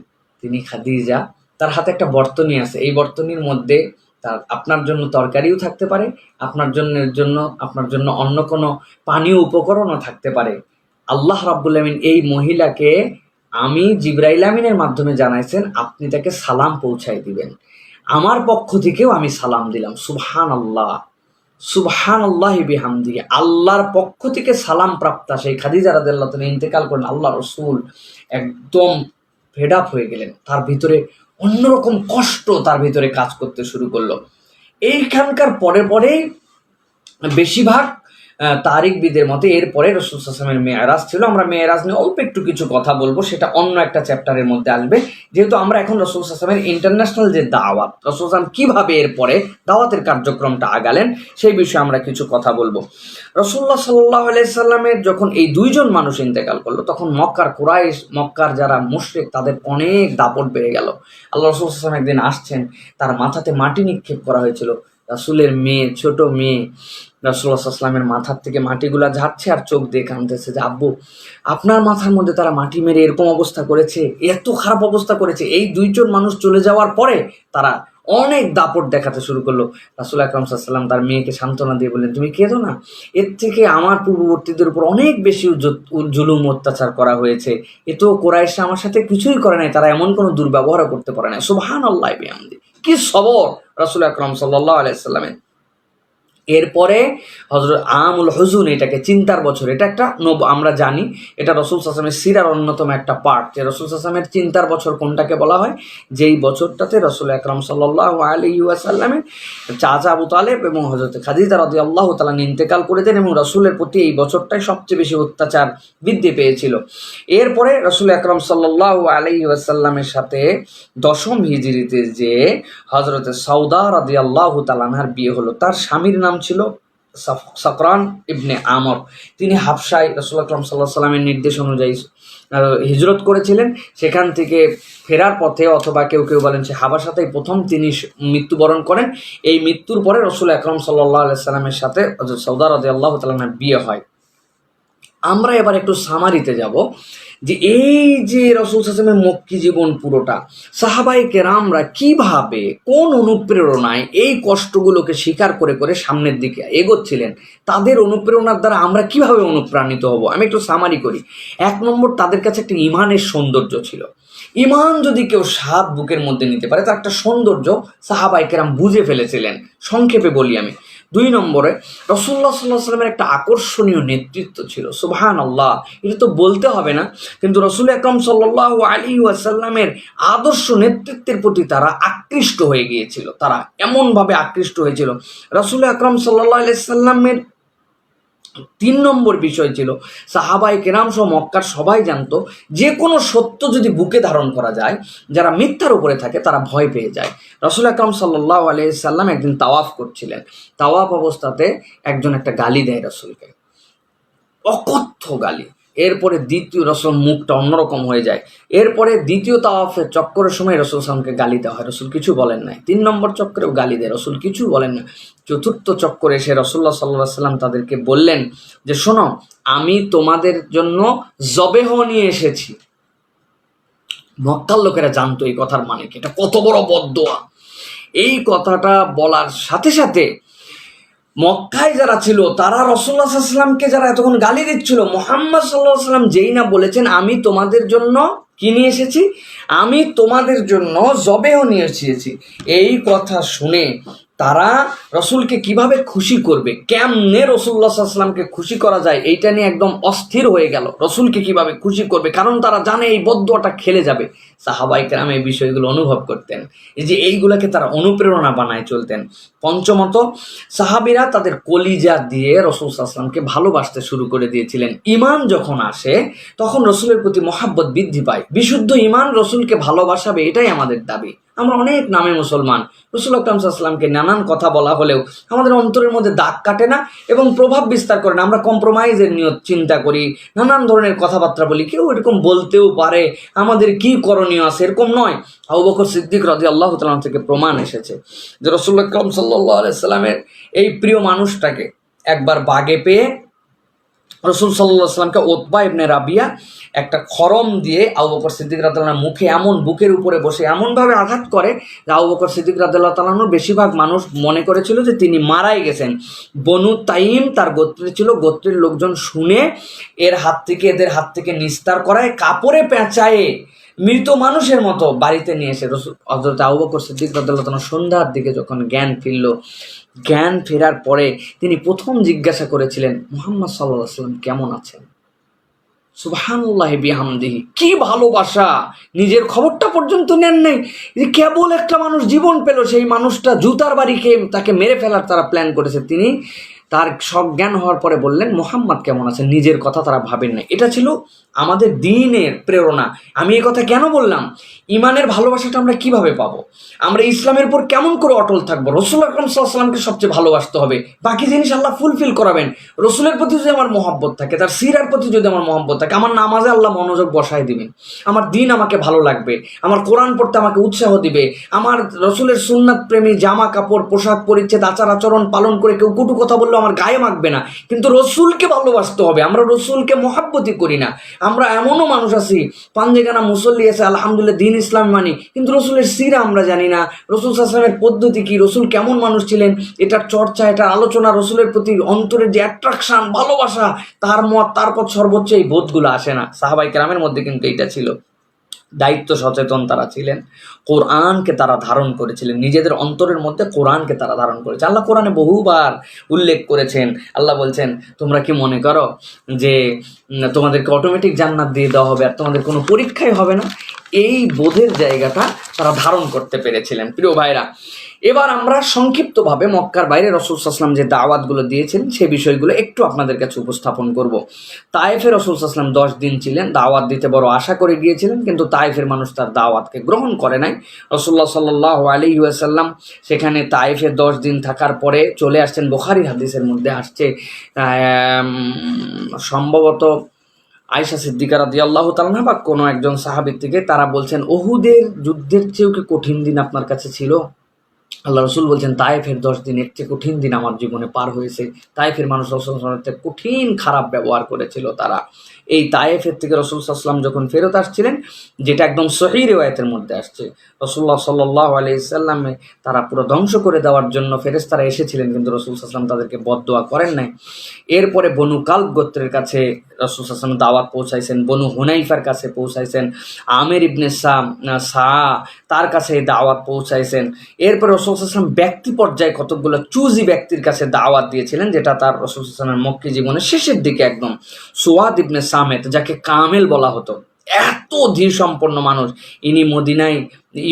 তিনি খাদিজা, তার হাতে একটা বর্তনী আছে, এই বর্তনীর মধ্যে তার আপনার জন্য তরকারিও থাকতে পারে, আপনার জন্য অন্য কোনো পানীয় উপকরণও থাকতে পারে। আল্লাহ রাব্বুল আমিন এই মহিলাকে আমি জিবরাইল আমিনের মাধ্যমে জানাইছেন, আপনি তাকে সালাম পৌঁছায় দিবেন। আমার পক্ষ থেকেও আমি সালাম দিলাম। সুবহানাল্লাহ, সুবহানাল্লাহি বিহামদিহি। আল্লাহর পক্ষ থেকে সালাম প্রাপ্তা সেই খাদিজা রাদিয়াল্লাহু তাআলা ইন্তেকাল করেন। আল্লাহ রাসূল একদম ফেড আপ হয়ে গেলেন, তার ভিতরে অন্যরকম কষ্ট তার ভিতরে কাজ করতে শুরু করলো। এইখানকার পরে পরেই বেশিরভাগ তারিখবিদের মতে এরপরে রাসূল সাল্লাল্লাহু আলাইহি ওয়াসাল্লামের মেরাজ ছিল। আমরা মেরাজ নিয়ে অল্প একটু কিছু কথা বলবো, সেটা অন্য একটা চ্যাপ্টারের মধ্যে আসবে। যেহেতু আমরা এখন রাসূল সাল্লাল্লাহু আলাইহি ওয়াসাল্লামের ইন্টারন্যাশনাল যে দাওয়াত, রাসূল সাল্লাল্লাহু আলাইহি ওয়াসাল্লাম কিভাবে এরপরে দাওয়াতের কার্যক্রমটা আগালেন সেই বিষয়ে আমরা কিছু কথা বলবো। রাসূলুল্লাহ সাল্লাল্লাহু আলাইহি ওয়াসাল্লামের যখন এই দুইজন মানুষ ইন্তেকাল করলো, তখন মক্কার কুরাইশ, মক্কার যারা মুশরিক, তাদের অনেক দাপট বেড়ে গেল। আল্লাহ রাসূল সাল্লাল্লাহু আলাইহি ওয়াসাল্লাম একদিন আসছেন, তার মাথাতে মাটি নিক্ষেপ করা হয়েছিল। রাসূলের মেয়ে, ছোট মেয়ে রাসূলুল্লাহ সাল্লাল্লাহু আলাইহি ওয়াসাল্লামের মাথার থেকে মাটিগুলা ঝাড়ছে আর চোখ দিয়ে কাঁদতেছে যে, আব্বু আপনার মাথার মধ্যে তারা মাটি মেরে এরকম অবস্থা করেছে, এত খারাপ অবস্থা করেছে। এই দুইজন মানুষ চলে যাওয়ার পরে তারা অনেক দাপট দেখাতে শুরু করলো। রাসূল আকরাম সাল্লাল্লাহু আলাইহি ওয়াসাল্লাম তার মেয়েকে সান্ত্বনা দিয়ে বললেন, তুমি কেঁদো না, এর থেকে আমার পূর্ববর্তীদের উপর অনেক বেশি জুলুম অত্যাচার করা হয়েছে। এ তো কুরাইশরা আমার সাথে কিছুই করে নাই, তারা এমন কোনো দুর্ব্যবহারও করতে পারে না। সুবহানাল্লাহি বিহামদি, কি সবর রাসূল আকরাম সাল্লাল্লাহু আলাইহি ওয়াসাল্লামের। এরপরে হযরত আমুল হুজুন, এটাকে চিন্তার বছর, এটা একটা আমরা জানি এটা রাসূল সাল্লাল্লাহু আলাইহি ওয়াসাল্লামের সিরার অন্যতম একটা পার্ট, যে রাসূল সাল্লাল্লাহু আলাইহি ওয়াসাল্লামের চিন্তার বছর কোনটাকে বলা হয়, যেই বছরটাতে রাসূল আকরাম সাল্লাল্লাহু আলাইহি ওয়াসাল্লামের চাচা আবু তালেব এবং হযরত খাদিজা রাদিয়াল্লাহু তাআলা ইন্তেকাল করে দেন, এবং রাসূলের প্রতি এই বছরটাই সবচেয়ে বেশি অত্যাচার বৃদ্ধি পেয়েছিল। এরপরে রাসূল আকরাম সাল্লাল্লাহু আলাইহি ওয়াসাল্লামের সাথে দশম হিজরিতে যে হযরত সাউদা রাদিয়াল্লাহু তাআলা আনহার বিয়ে হলো, তার স্বামীর নাম ছিল সাকরান ইবনে আমর। তিনি হাবশায় রাসূল আকরাম সাল্লাল্লাহু আলাইহি ওয়াসাল্লামের নির্দেশ অনুযায়ী হিজরত করেছিলেন। সেখান থেকে ফেরার পথে, অথবা কেউ কেউ বলেন সে হাবাসাতেই প্রথম তিনি মৃত্যুবরণ করেন। এই মৃত্যুর পরে রাসূল আকরাম সাল্লাল্লাহু আলাইহি ওয়াসাল্লামের সাথে হযরত সাউদা রাদিয়াল্লাহু তাআলা আনহার বিয়ে হয়। আমরা এবার একটু সামারিতে যাব, যে এই যে রাসূল সাল্লাল্লাহু আলাইহি ওয়াসাল্লামের মক্কি জীবন পুরোটা সাহাবায়ে কেরামরা কিভাবে, কোন অনুপ্রেরণায় এই কষ্টগুলোকে স্বীকার করে করে সামনের দিকে এগোচ্ছিলেন, তাদের অনুপ্রেরণার দ্বারা আমরা কিভাবে অনুপ্রাণিত হব। আমি একটু সামারি করি। 1 নম্বর, তাদের কাছে একটা ঈমানের সৌন্দর্য ছিল। ঈমান যদি কেউ সাত বুকের মধ্যে নিতে পারে, তার একটা সৌন্দর্য সাহাবায়ে কেরাম বুঝে ফেলেছিলেন। সংক্ষেপে বলি আমি। 2 নম্বরে, রাসূলুল্লাহ সাল্লাল্লাহু আলাইহি ওয়াসাল্লামের একটা আকর্ষণীয় নেতৃত্ব ছিল। সুবহানাল্লাহ, এটা তো বলতে হবে না, কিন্তু রাসূল আকরাম সাল্লাল্লাহু আলাইহি ওয়াসাল্লামের আদর্শ নেতৃত্বের প্রতি তারা আকৃষ্ট হয়ে গিয়েছিল। তারা এমনভাবে আকৃষ্ট হয়েছিল। রাসূল আকরাম সাল্লাল্লাহু আলাইহি ওয়াসাল্লামের 3 নম্বর বিষয় ছিল, সাহাবায়ে কেরাম সহ মক্কার সবাই জানতো, যে কোনো সত্য যদি বুকে ধারণ করা যায়, যারা মিথ্যার উপরে থাকে তারা ভয় পেয়ে যায়। রাসূল আকরাম সাল্লাল্লাহু আলাইহি সাল্লাম একদিন তাওয়াফ করছিলেন। তাওয়াফ অবস্থাতে একজন একটা গালি দেয় রাসূলকে, অকথ্য গালি। এরপরে দ্বিতীয়, রাসূল মুখটা অন্যরকম হয়ে যায়। এরপরে দ্বিতীয় তাওয়াফের চক্করের সময় রাসূল সাল্লামকে গালি দেওয়া হয়, রাসূল কিছু বলেন নাই। 3 নম্বর চক্করেও গালি দেয়, রাসূল কিছু বলেন না। চতুর্থ চক্করে এসে রাসূলুল্লাহ সাল্লাল্লাহু আলাইহি ওয়াসাল্লাম তাদেরকে বললেন যে, শোনো, আমি তোমাদের জন্য যবেহ নিয়ে এসেছি। মক্কার লোকেরা জানতো এই কথার মানে কি, এটা কত বড় বদদোয়া। এই কথাটা বলার সাথে সাথে মক্কায় যারা ছিল তারা রাসূলুল্লাহ সাল্লাল্লাহু আলাইহি ওয়াসাল্লামকে যারা এতক্ষণ গালি দিচ্ছিল, মুহাম্মদ সাল্লাল্লাহু আলাইহি ওয়াসাল্লাম যেই না বলেছেন আমি তোমাদের জন্য কি নিয়ে এসেছি, আমি তোমাদের জন্য যবেহ নিয়ে এসেছি, এই কথা শুনে তারা রসুলকে কিভাবে খুশি করবে, কেমনে রাসূলুল্লাহ সাল্লাল্লাহু আলাইহি ওয়াসাল্লামকে খুশি করা যায়, এইটা নিয়ে একদম অস্থির হয়ে গেল। রসুলকে কিভাবে খুশি করবে, কারণ তারা জানে এই বদদোয়াটা খেলে যাবে। সাহাবায়ে কেরাম এই বিষয়গুলো অনুভব করতেন, এই যে এইগুলাকে তারা অনুপ্রেরণা বানায় চলতেন। পঞ্চমত, সাহাবীরা তাদের কলিজা দিয়ে রাসূল সাল্লাল্লাহু আলাইহি ওয়াসাল্লামকে ভালোবাসতে শুরু করে দিয়েছিলেন। ঈমান যখন আসে তখন রসুলের প্রতি মহাব্বত বৃদ্ধি পায়। বিশুদ্ধ ঈমান রসুলকে ভালোবাসাবে, এটাই আমাদের দাবি। আমরা অনেক নামে মুসলমান, রাসূল আকরাম সাল্লাল্লাহু আলাইহি ওয়াসাল্লামকে নানান কথা বলা হলেও আমাদের অন্তরের মধ্যে দাগ কাটে না এবং প্রভাব বিস্তার করে না। আমরা কম্প্রোমাইজের নিয়ত চিন্তা করি, নানান ধরনের কথাবার্তা বলি, কেউ এরকম বলতেও পারে, আমাদের কি করণীয় আছে এরকম নয়। আবু বকর সিদ্দিক রাদিয়াল্লাহু তাআলা থেকে প্রমাণ এসেছে যে রাসূল আকরাম সাল্লাল্লাহু আলাইহি ওয়াসাল্লামের এই প্রিয় মানুষটাকে একবার বাগে পেয়ে রাসূল সাল্লাল্লাহু আলাইহি ওয়াসাল্লামকে উতবা ইবনে রাবিয়া একটা খড়ম দিয়ে আবু বকর সিদ্দিক রাদিয়াল্লাহু তাআলার মুখে এমন বুকের উপরে বসে এমনভাবে আঘাত করে যে আবু বকর সিদ্দিক রাদিয়াল্লাহু তাআলার বেশিরভাগ মানুষ মনে করেছিল যে তিনি মারাই গেছেন। বনু তাইম তার গোত্রে ছিল, গোত্রের লোকজন শুনে এদের হাত থেকে নিস্তার করায় কাপড়ে পেঁচায়ে মৃত মানুষের মতো বাড়িতে নিয়ে এসে হযরত আবু বকর সিদ্দিক রাদিয়াল্লাহু তাআলা সন্ধ্যার দিকে যখন জ্ঞান ফিরল, জ্ঞান ফেরার পরে তিনি প্রথম জিজ্ঞাসা করেছিলেন, মুহাম্মদ সাল্লাল্লাহু আলাইহি ওয়াসাল্লাম কেমন আছেন? সুবহানাল্লাহি বিহামদিহি, কি ভালোবাসা! নিজের খবরটা পর্যন্ত নেন নাই। কেবল একটা মানুষ জীবন পেল, সেই মানুষটা জুতার বাড়ি খেয়ে তাকে মেরে ফেলার তারা প্ল্যান করেছে। তিনি তার সজ্ঞান হওয়ার পরে বললেন মুহাম্মদ কেমন আছেন, নিজের কথা তারা ভাবেন না। এটা ছিল আমাদের দ্বীনের প্রেরণা। আমি এই কথা কেন বললাম, ইমানের ভালোবাসাটা আমরা কিভাবে পাবো, আমরা ইসলামের উপর কেমন করে অটল থাকবো। রসুল আকরাম সাল্লাল্লাহু আলাইহি ওয়াসাল্লামকে সবচেয়ে ভালোবাসতে হবে, বাকি জিনিস আল্লাহ ফুলফিল করাবেন। রসুলের প্রতি যদি আমার মহব্বত থাকে, তার সিরার প্রতি যদি আমার মহব্বত থাকে, আমার নামাজে আল্লাহ মনোযোগ বসায় দিবেন, আমার দিন আমাকে ভালো লাগবে, আমার কোরআন পড়তে আমাকে উৎসাহ দিবে, আমার রসুলের সুন্নাত প্রেমী জামা কাপড় পোশাক পরিচ্ছেদ আচার আচরণ পালন করে কেউ কটু কথা বললেও আমার গায়ে মাখবে না। কিন্তু রসুলকে ভালোবাসতে হবে। আমরা রসুলকে মহাব্বতই করি না। আমরা এমনও মানুষ আছি, পাঞ্জেগানা মুসল্লি আছে, আলহামদুলিল্লাহ দিন ইসলাম মানি, কিন্তু রসুলের সিরা আমরা জানি না, রসুল সাল্লাল্লাহু আলাইহি ওয়াসাল্লামের পদ্ধতি কি, রসুল কেমন মানুষ ছিলেন, এটার চর্চা, এটার আলোচনা, রসুলের প্রতি অন্তরের যে অ্যাট্রাকশন, ভালোবাসা, তার মত তার পথ সর্বোচ্চ, এই বোধগুলো আসে না। সাহাবায়ে কেরামের মধ্যে কিন্তু এইটা ছিল। দায়িত্ব সচেতন তারা ছিলেন, কোরআনকে তারা ধারণ করেছিলেন, নিজেদের অন্তরের মধ্যে কোরআনকে তারা ধারণ করেছে। আল্লাহ কোরআনে বহুবার উল্লেখ করেছেন। আল্লাহ বলছেন, তোমরা কি মনে করো যে তোমাদেরকে অটোমেটিক জান্নাত দিয়ে দেওয়া হবে আর তোমাদের কোনো পরীক্ষাই হবে না? এই বোধের জায়গাটা তারা ধারণ করতে পেরেছিলেন। প্রিয় ভাইরা, এবার আমরা সংক্ষিপ্তভাবে মক্কার বাইরে রাসূল সাল্লাল্লাহু আলাইহি ওয়াসাল্লাম যে দাওয়াতগুলো দিয়েছেন সেই বিষয়গুলো একটু আপনাদের কাছে উপস্থাপন করব। তায়েফে রাসূল সাল্লাল্লাহু আলাইহি ওয়াসাল্লাম 10 দিন ছিলেন, দাওয়াত দিতে বড় আশা করে গিয়েছিলেন, কিন্তু তায়েফের মানুষ তার দাওয়াতকে গ্রহণ করে নাই। রাসূলুল্লাহ সাল্লাল্লাহু আলাইহি ওয়াসাল্লাম সেখানে তায়েফে 10 দিন থাকার পরে চলে আসছেন। বুখারীর হাদিসের মধ্যে আসছে, সম্ভবত আয়েশা সিদ্দিকা রাদিয়াল্লাহু তাআলা আনহা বা কোনো একজন সাহাবীর থেকে তারা বলছেন, উহুদের যুদ্ধের চেয়েও কি কঠিন দিন আপনার কাছে ছিল? আল্লাহ রসুল বলছেন, তায়েফের 10 দিনের চেয়ে কঠিন দিন আমার জীবনে পার হয়েছে। তায়েফের মানুষ রসুল সাল্লাল্লাহু কঠিন খারাপ ব্যবহার করেছিল তারা। এই তায়েফের থেকে রসুল সাল্লাল্লাহু আলাইহি ওয়াসাল্লাম যখন ফেরত আসছিলেন, যেটা একদম সহিহ রিওয়ায়াতের মধ্যে আসছে, রাসূলুল্লাহ সাল্লাল্লাহু আলাইহি ওয়াসাল্লামে তারা পুরো ধ্বংস করে দেওয়ার জন্য ফেরেশতারা এসেছিলেন, কিন্তু রাসূল সাল্লাল্লাহু আলাইহি ওয়াসাল্লাম তাদেরকে বদদোয়া করেন নাই। এরপরে বনু কালব গোত্রের কাছে রাসূল সাল্লাল্লাহু আলাইহি ওয়াসাল্লাম দাওয়াত পৌঁছাইছেন, বনু হুনাইফার কাছে পৌঁছাইছেন, আমির ইবনে সা তার কাছে দাওয়াত পৌঁছাইছেন। এরপরে রাসূল সাল্লাল্লাহু আলাইহি ওয়াসাল্লাম ব্যক্তি পর্যায়ে কতকগুলো চুজি ব্যক্তির কাছে দাওয়াত দিয়েছিলেন, যেটা তার রাসূল সাল্লাল্লাহু আলাইহি ওয়াসাল্লামের মক্কি জীবনের শেষের দিকে একদম। সুয়াদ ইবনে সামেত, যাকে কামেল বলা হতো, এত ধীর সম্পন্ন মানুষ, ইনি মদিনায়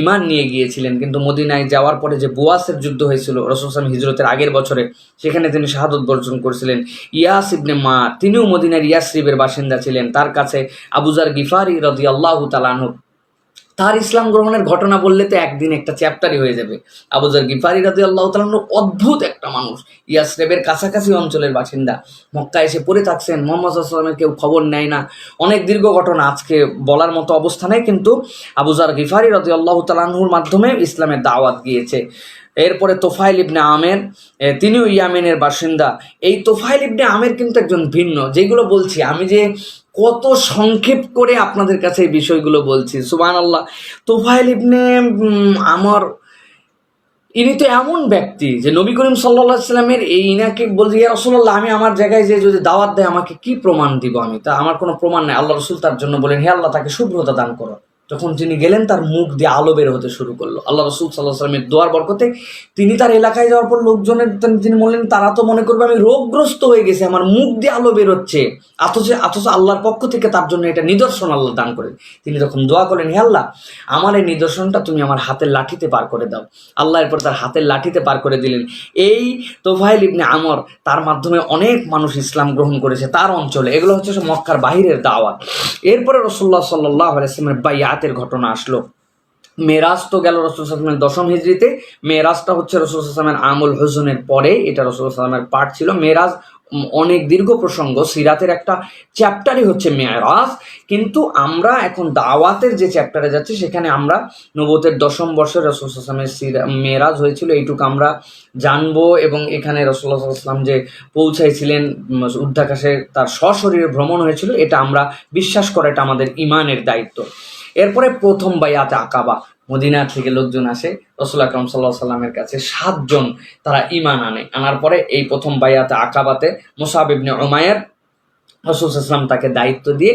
ঈমান নিয়ে গিয়েছিলেন, কিন্তু মদিনায় যাওয়ার পরে যে বুয়াসের যুদ্ধ হয়েছিল রাসূল সাল্লাল্লাহু আলাইহি ওয়াসাল্লাম হিজরতের আগের বছরে, সেখানে তিনি শাহাদত বর্জন করেছিলেন। ইয়াস ইবনে মা, তিনিও মদিনার ইয়াসরিবের বাসিন্দা ছিলেন। তার কাছে আবু যার গিফারি রাদিয়াল্লাহু তাআলা আনহু, তার ইসলাম গ্রহণের ঘটনা বললে তো একদিন একটা চ্যাপ্টারই হয়ে যাবে। আবু যার গিফারি রাদিয়াল্লাহু তাআলা আনহু অদ্ভুত একটা মানুষ, ইয়াসরিবের কাছাকাছি অঞ্চলের বাসিন্দা, মক্কায় এসে পড়ে থাকছেন, মুহাম্মদ সাল্লাল্লাহু আলাইহি ওয়াসাল্লামের কেউ খবর নেয় না। অনেক দীর্ঘ ঘটনা, আজকে বলার মতো অবস্থা নেই, কিন্তু আবু যার গিফারি রাদিয়াল্লাহু তাআলা আনহুর মাধ্যমে ইসলামের দাওয়াত গিয়েছে। এরপরে তোফাইল ইবনে আমের, তিনিও ইয়ামেনের বাসিন্দা। এই তোফাইল ইবনে আমের কিন্তু একজন ভিন্ন, যেগুলো বলছি আমি যে কত সংক্ষেপ করে আপনাদের কাছে এই বিষয়গুলো বলছি, সুবহানাল্লাহ। তোফাইল ইবনে আমর, ইনি তো এমন ব্যক্তি যে নবী করিম সাল্লাল্লাহু আলাইহি ওয়াসাল্লামের এই ইনাকে বলছে, ইয়া রাসূলুল্লাহ, আমি আমার জায়গায় যে যদি দাওয়াত দেয় আমাকে কি প্রমাণ দিব? আমি তা আমার কোনো প্রমাণ নাই। আল্লাহ রাসূল তার জন্য বলেন, হে আল্লাহ, তাকে শুভ্রতা দান করো। যখন তিনি গেলেন, তার মুখ দিয়ে আলো বের হতে শুরু করলো। আল্লাহ রাসূল সাল্লাল্লাহু আলাইহি ওয়াসাল্লামের দোয়ার বরকতে তিনি তার এলাকায় যাওয়ার পর লোকজনের তিনি বললেন, তারা তো মনে করবে আমি রোগগ্রস্ত হয়ে গেছি, আমার মুখ দিয়ে আলো বের হচ্ছে, অথচ আল্লাহর পক্ষ থেকে তার জন্য এটা নিদর্শন আল্লাহ দান করেন। তিনি তখন দোয়া করলেন, হে আল্লাহ, আমার এই নিদর্শনটা তুমি আমার হাতের লাঠিতে পার করে দাও। আল্লাহ এরপর তার হাতের লাঠিতে পার করে দিলেন। এই তোফাইল ইবনে আমর, তার মাধ্যমে অনেক মানুষ ইসলাম গ্রহণ করেছে তার অঞ্চলে। এগুলো হচ্ছে মক্কার বাহিরের দাওয়াত। এরপরে রাসূলুল্লাহ সাল্লাল্লাহু আলাইহি ওয়াসাল্লামের বাইআতের ঘটনা আসলো। মেরাজ তো গেল রাসূল সাল্লাল্লাহু আলাইহি ওয়াসাল্লামের 10ম হিজরিতে। মেরাজটা হচ্ছে রাসূল সাল্লাল্লাহু আলাইহি ওয়াসাল্লামের আমুল হুজনের পরে, এটা রাসূল সাল্লাল্লাহু আলাইহি ওয়াসাল্লামের পার্ট ছিল। মেরাজ অনেক দীর্ঘ প্রসঙ্গ, সিরাতের একটা চ্যাপ্টারই হচ্ছে মেরাজ, কিন্তু আমরা এখন দাওয়াতের যে চ্যাপ্টারে যাচ্ছি সেখানে আমরা নবুয়তের 10ম বর্ষে রাসূল সাল্লাল্লাহু আলাইহি ওয়াসাল্লামের মেরাজ হয়েছিল এইটুকু আমরা জানবো। এবং এখানে রাসূলুল্লাহ সাল্লাল্লাহু আলাইহি ওয়াসাল্লাম যে পৌঁছাইছিলেন ঊর্ধ্বাকাশে, তার সশরীরে ভ্রমণ হয়েছিল, এটা আমরা বিশ্বাস করা, এটা আমাদের ঈমানের দায়িত্ব। এরপরে প্রথম বাইআতে আকাবা, মদিনা থেকে লোকজন আসে রাসূল আকরাম সাল্লাল্লাহু আলাইহি ওয়াসাল্লামের কাছে, 7 জন তারা ঈমান আনার পরে এই প্রথম বাইআতে আকাবাতে মুসআব ইবনে উমাইর রাসূল সাল্লাল্লাহু আলাইহি ওয়াসাল্লাম তাকে দায়িত্ব দিয়ে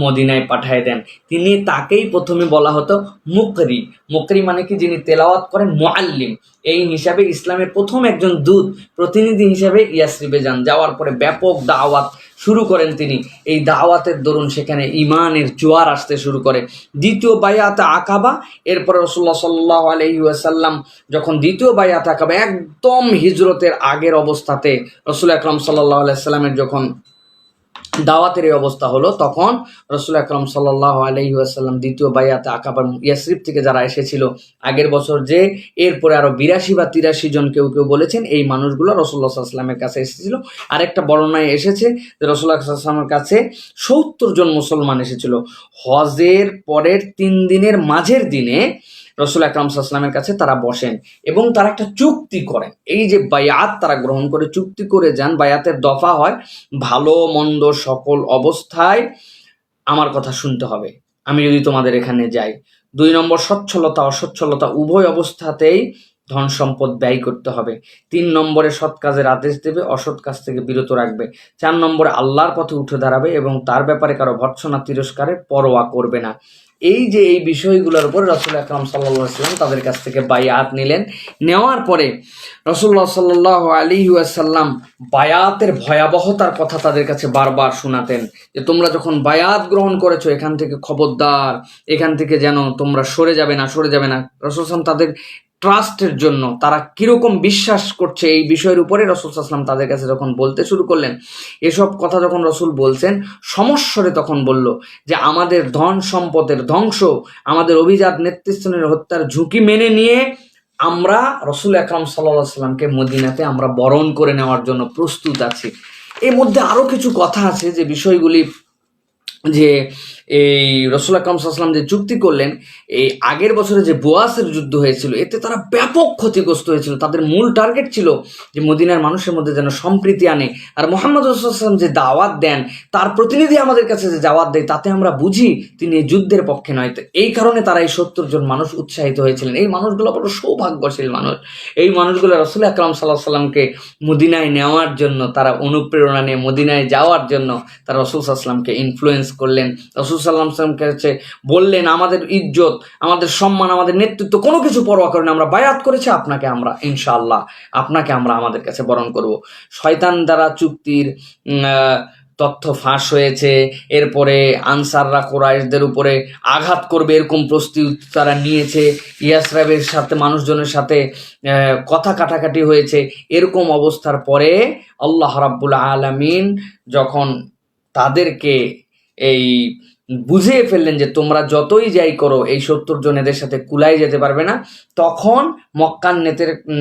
মদিনায় পাঠিয়ে দেন। তাকেই প্রথমে বলা হতো মুকরি। মুকরি মানে কি? যিনি তেলাওয়াত করেন, মুআল্লিম। এই হিসাবে ইসলামের প্রথম একজন দূত প্রতিনিধি হিসাবে ইয়াসরিবে যান। যাওয়ার পরে ব্যাপক দাওয়াত শুরু করেন তিনি। এই দাওয়াতের দরুন সেখানে ঈমানের জোয়ার আসতে শুরু করে। দ্বিতীয় বায়াতে আকাবা, এরপরে রাসূলুল্লাহ সাল্লাল্লাহু আলাইহি ওয়াসাল্লাম যখন দ্বিতীয় বায়াতে আকাবা একদম হিজরতের আগের অবস্থাতে রাসূল আকরাম সাল্লাল্লাহু আলাইহি সাল্লামের যখন দাওয়াতের এই অবস্থা হলো, তখন রাসূল আকরাম সাল্লাল্লাহু আলাইহি ওয়াসাল্লাম দ্বিতীয় বাইআতে আকাবার ইয়াসরিব থেকে যারা এসেছিল আগের বছর, যে এরপরে আরো 82 বা 83 জন কেউ কেউ বলেছেন এই মানুষগুলো রাসূলুল্লাহ সাল্লাল্লাহু আলাইহি ওয়াসাল্লামের কাছে এসেছিল। আরেকটা বর্ণনায় এসেছে যে রাসূলুল্লাহ সাল্লাল্লাহু আলাইহি ওয়াসাল্লামের কাছে 70 জন মুসলমান এসেছিল। হজের পরের 3 দিনের মাঝের দিনে রাসূল আকরাম সাল্লাল্লাহু আলাইহি ওয়াসাল্লামের কাছে তারা বসেন এবং তারা একটা চুক্তি করেন। এই যে বায়াত তারা গ্রহণ করে চুক্তি করে যান, বায়াতের দফা হয় ভালো মন্দ সকল অবস্থায় আমার কথা শুনতে হবে আমি যদি তোমাদের এখানে যাই। 2 নম্বর সচ্ছলতা অসচ্ছলতা উভয় অবস্থাতেই ধন সম্পদ ব্যয় করতে হবে। 3 নম্বরে সৎ কাজের আদেশ দেবে, অসৎ কাজ থেকে বিরত রাখবে। 4 নম্বরে আল্লাহর পথে উঠে দাঁড়াবে এবং তার ব্যাপারে কারো ভর্ৎসনা তিরস্কারের পরোয়া করবে না। এই যে এই বিষয়গুলোর উপর রাসূল আকরাম সাল্লাল্লাহু আলাইহি ওয়াসাল্লাম তাদের কাছ থেকে বায়াত নিলেন। নেওয়ার পরে রাসূলুল্লাহ সাল্লাল্লাহু আলাইহি ওয়াসাল্লাম বায়াতের ভয়াবহতার কথা তাদের কাছে বারবার শোনাতেন যে তোমরা যখন বায়াত গ্রহণ করেছো এখান থেকে খবরদার, এখান থেকে যেন তোমরা সরে যাবে না। রাসূল সাল্লাল্লাহু আলাইহি ওয়াসাল্লাম তাদের ট্রাস্টের জন্য, তারা কিরকম বিশ্বাস করছে এই বিষয়ের উপরে রাসূল সাল্লাল্লাহু আলাইহি ওয়াসাল্লাম তাদের কাছে যখন বলতে শুরু করলেন, এসব কথা যখন রাসূল বলছেন সমস্বরে, তখন বলল যে আমাদের ধন সম্পদের ধ্বংস, আমাদের অভিজাত নেতৃস্থানীয় হত্যার ঝুঁকি মেনে নিয়ে আমরা রাসূল আকরাম সাল্লাল্লাহু আলাইহি ওয়াসাল্লামকে মদিনাতে আমরা বরণ করে নেওয়ার জন্য প্রস্তুত আছি। এর মধ্যে আরো কিছু কথা আছে যে বিষয়গুলি, যে এই রাসূল আকরাম সাল্লাল্লাহু আলাইহি ওয়াসাল্লাম যে চুক্তি করলেন, এই আগের বছরে যে বুয়াসের যুদ্ধ হয়েছিল এতে তারা ব্যাপক ক্ষতিগ্রস্ত হয়েছিল। তাদের মূল টার্গেট ছিল যে মদিনার মানুষের মধ্যে যেন সম্প্রীতি আনে। আর মুহাম্মদ রাসূলুল্লাহ সাল্লাল্লাহু আলাইহি ওয়াসাল্লাম যে দাওয়াত দেন, তার প্রতিনিধি আমাদের কাছে যে দাওয়াত দেয়, তাতে আমরা বুঝি তিনি এই যুদ্ধের পক্ষে নয়। তো এই কারণে তারা এই 70 জন মানুষ উৎসাহিত হয়েছিলেন। এই মানুষগুলো বড় সৌভাগ্যশীল মানুষ। এই মানুষগুলো রাসূল আকরাম সাল্লাল্লাহু আলাইহি ওয়াসাল্লামকে মদিনায় নেওয়ার জন্য, তারা অনুপ্রেরণা নিয়ে মদিনায় যাওয়ার জন্য তারা রাসূল সাল্লাল্লাহু আলাইহি ওয়াসাল্লামকে ইনফ্লুয়েন্স করলেন। রাসূল সাল্লাল্লাহু আলাইহি ওয়াসাল্লামকে কাছে বললেন আমাদের ইজ্জত, আমাদের সম্মান, আমাদের নেতৃত্ব কোনো কিছু পরোয়া করে না, আমরা বায়াত করেছি আপনাকে, আমরা ইনশাআল্লাহ আপনাকে আমরা আমাদের কাছে বরণ করব। শয়তান দ্বারা চুক্তির তথ্য ফাঁস হয়েছে। এরপরে আনসাররা কুরাইশদের উপরে আঘাত করবে এরকম প্রস্তুতি তারা নিয়েছে। ইয়াসরাবের সাথে মানুষজনের সাথে কথা কাটাকাটি হয়েছে। এরকম অবস্থার পরে আল্লাহ রাব্বুল আলামিন যখন তাদেরকে এই বুঝিয়ে ফেললেন যে তোমরা যতই যাই করো এই 70 জন এদের সাথে কুলাই যেতে পারবে না, তখন মক্কার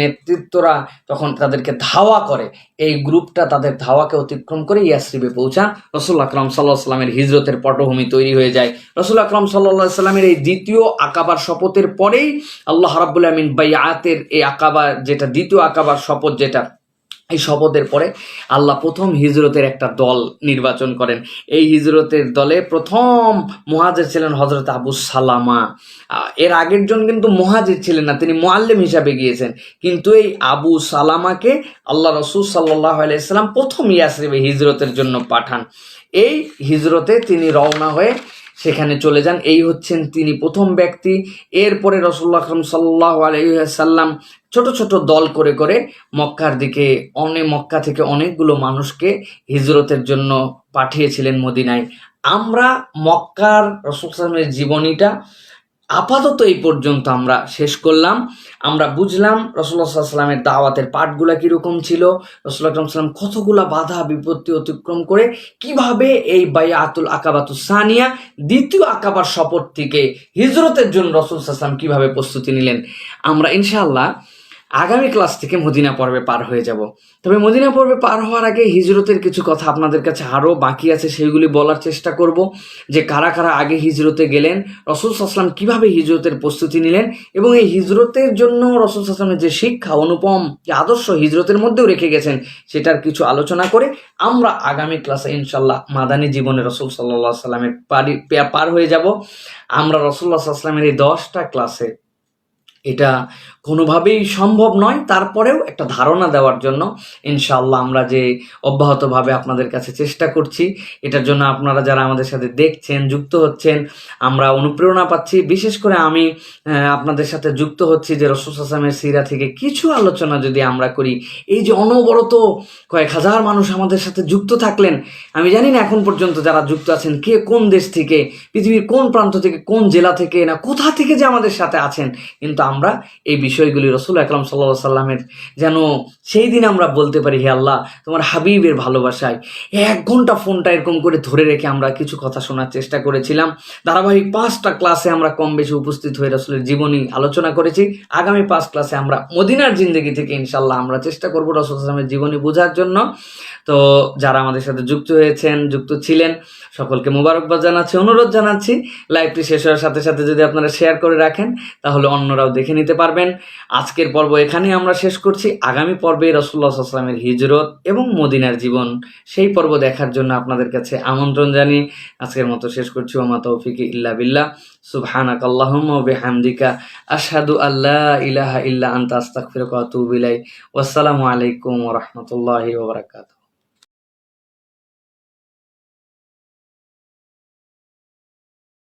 নেতৃত্বরা তখন তাদেরকে ধাওয়া করে। এই গ্রুপটা তাদের ধাওয়াকে অতিক্রম করে ইয়াসরিবে পৌঁছান। রাসূল আকরাম সাল্লাল্লাহু আলাইহি ওয়াসাল্লামের হিজরতের পটভূমি তৈরি হয়ে যায়। রাসূল আকরাম সাল্লাল্লাহু আলাইহি ওয়াসাল্লামের এই দ্বিতীয় আকাবার শপথের পরেই আল্লাহ রাব্বুল আমিন বাইআতের এই আকাবা, যেটা দ্বিতীয় আকাবার শপথ, যেটা এই শপথের পরে আল্লাহ প্রথম হিজরতের একটা দল নির্বাচন করেন। এই হিজরতের দলে প্রথম মুহাজির ছিলেন হযরত আবু সালামা। এর আগের জন কিন্তু মুহাজির ছিলেন না, তিনি মুআল্লিম হিসাবে গিয়েছেন। কিন্তু এই আবু সালামাকে আল্লাহ রাসূল সাল্লাল্লাহু আলাইহি ওয়াসাল্লাম প্রথম ইয়াসরিবে হিজরতের জন্য পাঠান। এই হিজরতে তিনি রওনা হয়ে সেখানে চলে যান। এই হচ্ছেন তিনি প্রথম ব্যক্তি। এরপরে রাসূলুল্লাহ সাল্লাল্লাহু আলাইহি ওয়াসাল্লাম ছোট ছোট দল করে করে মক্কার দিকে, মক্কা থেকে অনেকগুলো মানুষকে হিজরতের জন্য পাঠিয়েছিলেন মদিনায়। আমরা মক্কার রাসূল সাল্লাল্লাহু আলাইহি ওয়াসাল্লামের জীবনীটা আপাতত এই পর্যন্ত আমরা শেষ করলাম। আমরা বুঝলাম রাসূলুল্লাহ সাল্লাল্লাহু আলাইহি ওয়াসাল্লামের দাওয়াতের পাঠগুলা কিরকম ছিল, রাসূলুল্লাহ সাল্লাল্লাহু আলাইহি ওয়াসাল্লাম কতগুলা বাধা বিপত্তি অতিক্রম করে কিভাবে এই বাইআতুল আকাবাতুস সানিয়া, দ্বিতীয় আকাবার শপথ থেকে হিজরতের জন্য রাসূল সাল্লাল্লাহু আলাইহি ওয়াসাল্লাম কিভাবে প্রস্তুতি নিলেন। আমরা ইনশাআল্লাহ আগামী ক্লাস থেকে মদিনা পর্বে পার হয়ে যাব। তবে মদিনা পর্বে পার হওয়ার আগে হিজরতের কিছু কথা আপনাদের কাছে আরও বাকি আছে, সেইগুলি বলার চেষ্টা করব। যে কারা কারা আগে হিজরতে গেলেন, রাসূল সাল্লাল্লাহু আলাইহি ওয়াসাল্লাম কীভাবে হিজরতের প্রস্তুতি নিলেন, এবং এই হিজরতের জন্য রাসূল সাল্লাল্লাহু আলাইহি ওয়াসাল্লামের যে শিক্ষা, অনুপম যে আদর্শ হিজরতের মধ্যেও রেখে গেছেন, সেটার কিছু আলোচনা করে আমরা আগামী ক্লাসে ইনশাআল্লাহ মাদানী জীবনে রাসূল সাল্লাল্লাহু আলাইহি ওয়াসাল্লামের পার হয়ে যাব। আমরা রাসূলুল্লাহ সাল্লাল্লাহু আলাইহি ওয়াসাল্লামের এই 10টা ক্লাসে এটা কোনোভাবেই সম্ভব নয়, তারপরেও একটা ধারণা দেওয়ার জন্য ইনশাআল্লাহ আমরা যে অব্যাহতভাবে আপনাদের কাছে চেষ্টা করছি, এটার জন্য আপনারা যারা আমাদের সাথে দেখছেন, যুক্ত হচ্ছেন, আমরা অনুপ্রেরণা পাচ্ছি। বিশেষ করে আমি আপনাদের সাথে যুক্ত হচ্ছি যে রাসূল সাল্লাল্লাহু আলাইহি ওয়াসাল্লামের সিরা থেকে কিছু আলোচনা যদি আমরা করি, এই যে অনবরত কয়েক হাজার মানুষ আমাদের সাথে যুক্ত থাকলেন, আমি জানি না এখন পর্যন্ত যারা যুক্ত আছেন কে কোন দেশ থেকে, পৃথিবীর কোন প্রান্ত থেকে, কোন জেলা থেকে, না কোথা থেকে যে আমাদের সাথে আছেন, কিন্তু আমরা এই বিষয়গুলি রাসূল আকরাম সাল্লাল্লাহু আলাইহি সাল্লামের যেন সেই দিন আমরা বলতে পারি, হে আল্লাহ তোমার হাবিবের ভালোবাসায় 1 ঘন্টা ফোনটা এরকম করে ধরে রেখে আমরা কিছু কথা শোনার চেষ্টা করেছিলাম। ধারাবাহিক 5টা ক্লাসে আমরা কম বেশি উপস্থিত হয়ে রাসূলের জীবনী আলোচনা করেছি। আগামী 5 ক্লাসে আমরা মদিনার জিন্দেগি থেকে ইনশাআল্লাহ আমরা চেষ্টা করব রাসূল সাল্লাল্লাহু আলাইহি ওয়াসাল্লামের জীবনী বোঝার জন্য। তো যারা আমাদের সাথে যুক্ত হয়েছেন, যুক্ত ছিলেন, সকলকে মোবারকবাদ জানাচ্ছি, অনুরোধ জানাচ্ছি লাইভটি শেষ হওয়ার সাথে সাথে যদি আপনারা শেয়ার করে রাখেন তাহলে অন্যরাও দেখে নিতে পারবেন। আজকের পর্ব এখানেই আমরা শেষ করছি। আগামী পর্বে রাসূলুল্লাহ সাল্লাল্লাহু আলাইহি ওয়াসাল্লামের হিজরত এবং মদিনার জীবন, সেই পর্ব দেখার জন্য আপনাদের কাছে আমন্ত্রণ জানিয়ে আজকের মতো শেষ করছি। ওয়া মা তৌফিকি ইল্লা বিল্লাহ। সুবহানাকাল্লাহুম্মা ওয়া বিহামদিকা আশহাদু আল্লা ইলাহা ইল্লা আনতা আস্তাগফিরুকা ওয়া আতুবু ইলাইক। ওয়াসসালামু আলাইকুম ওয়া রাহমাতুল্লাহি ওয়া বারাকাতুহু।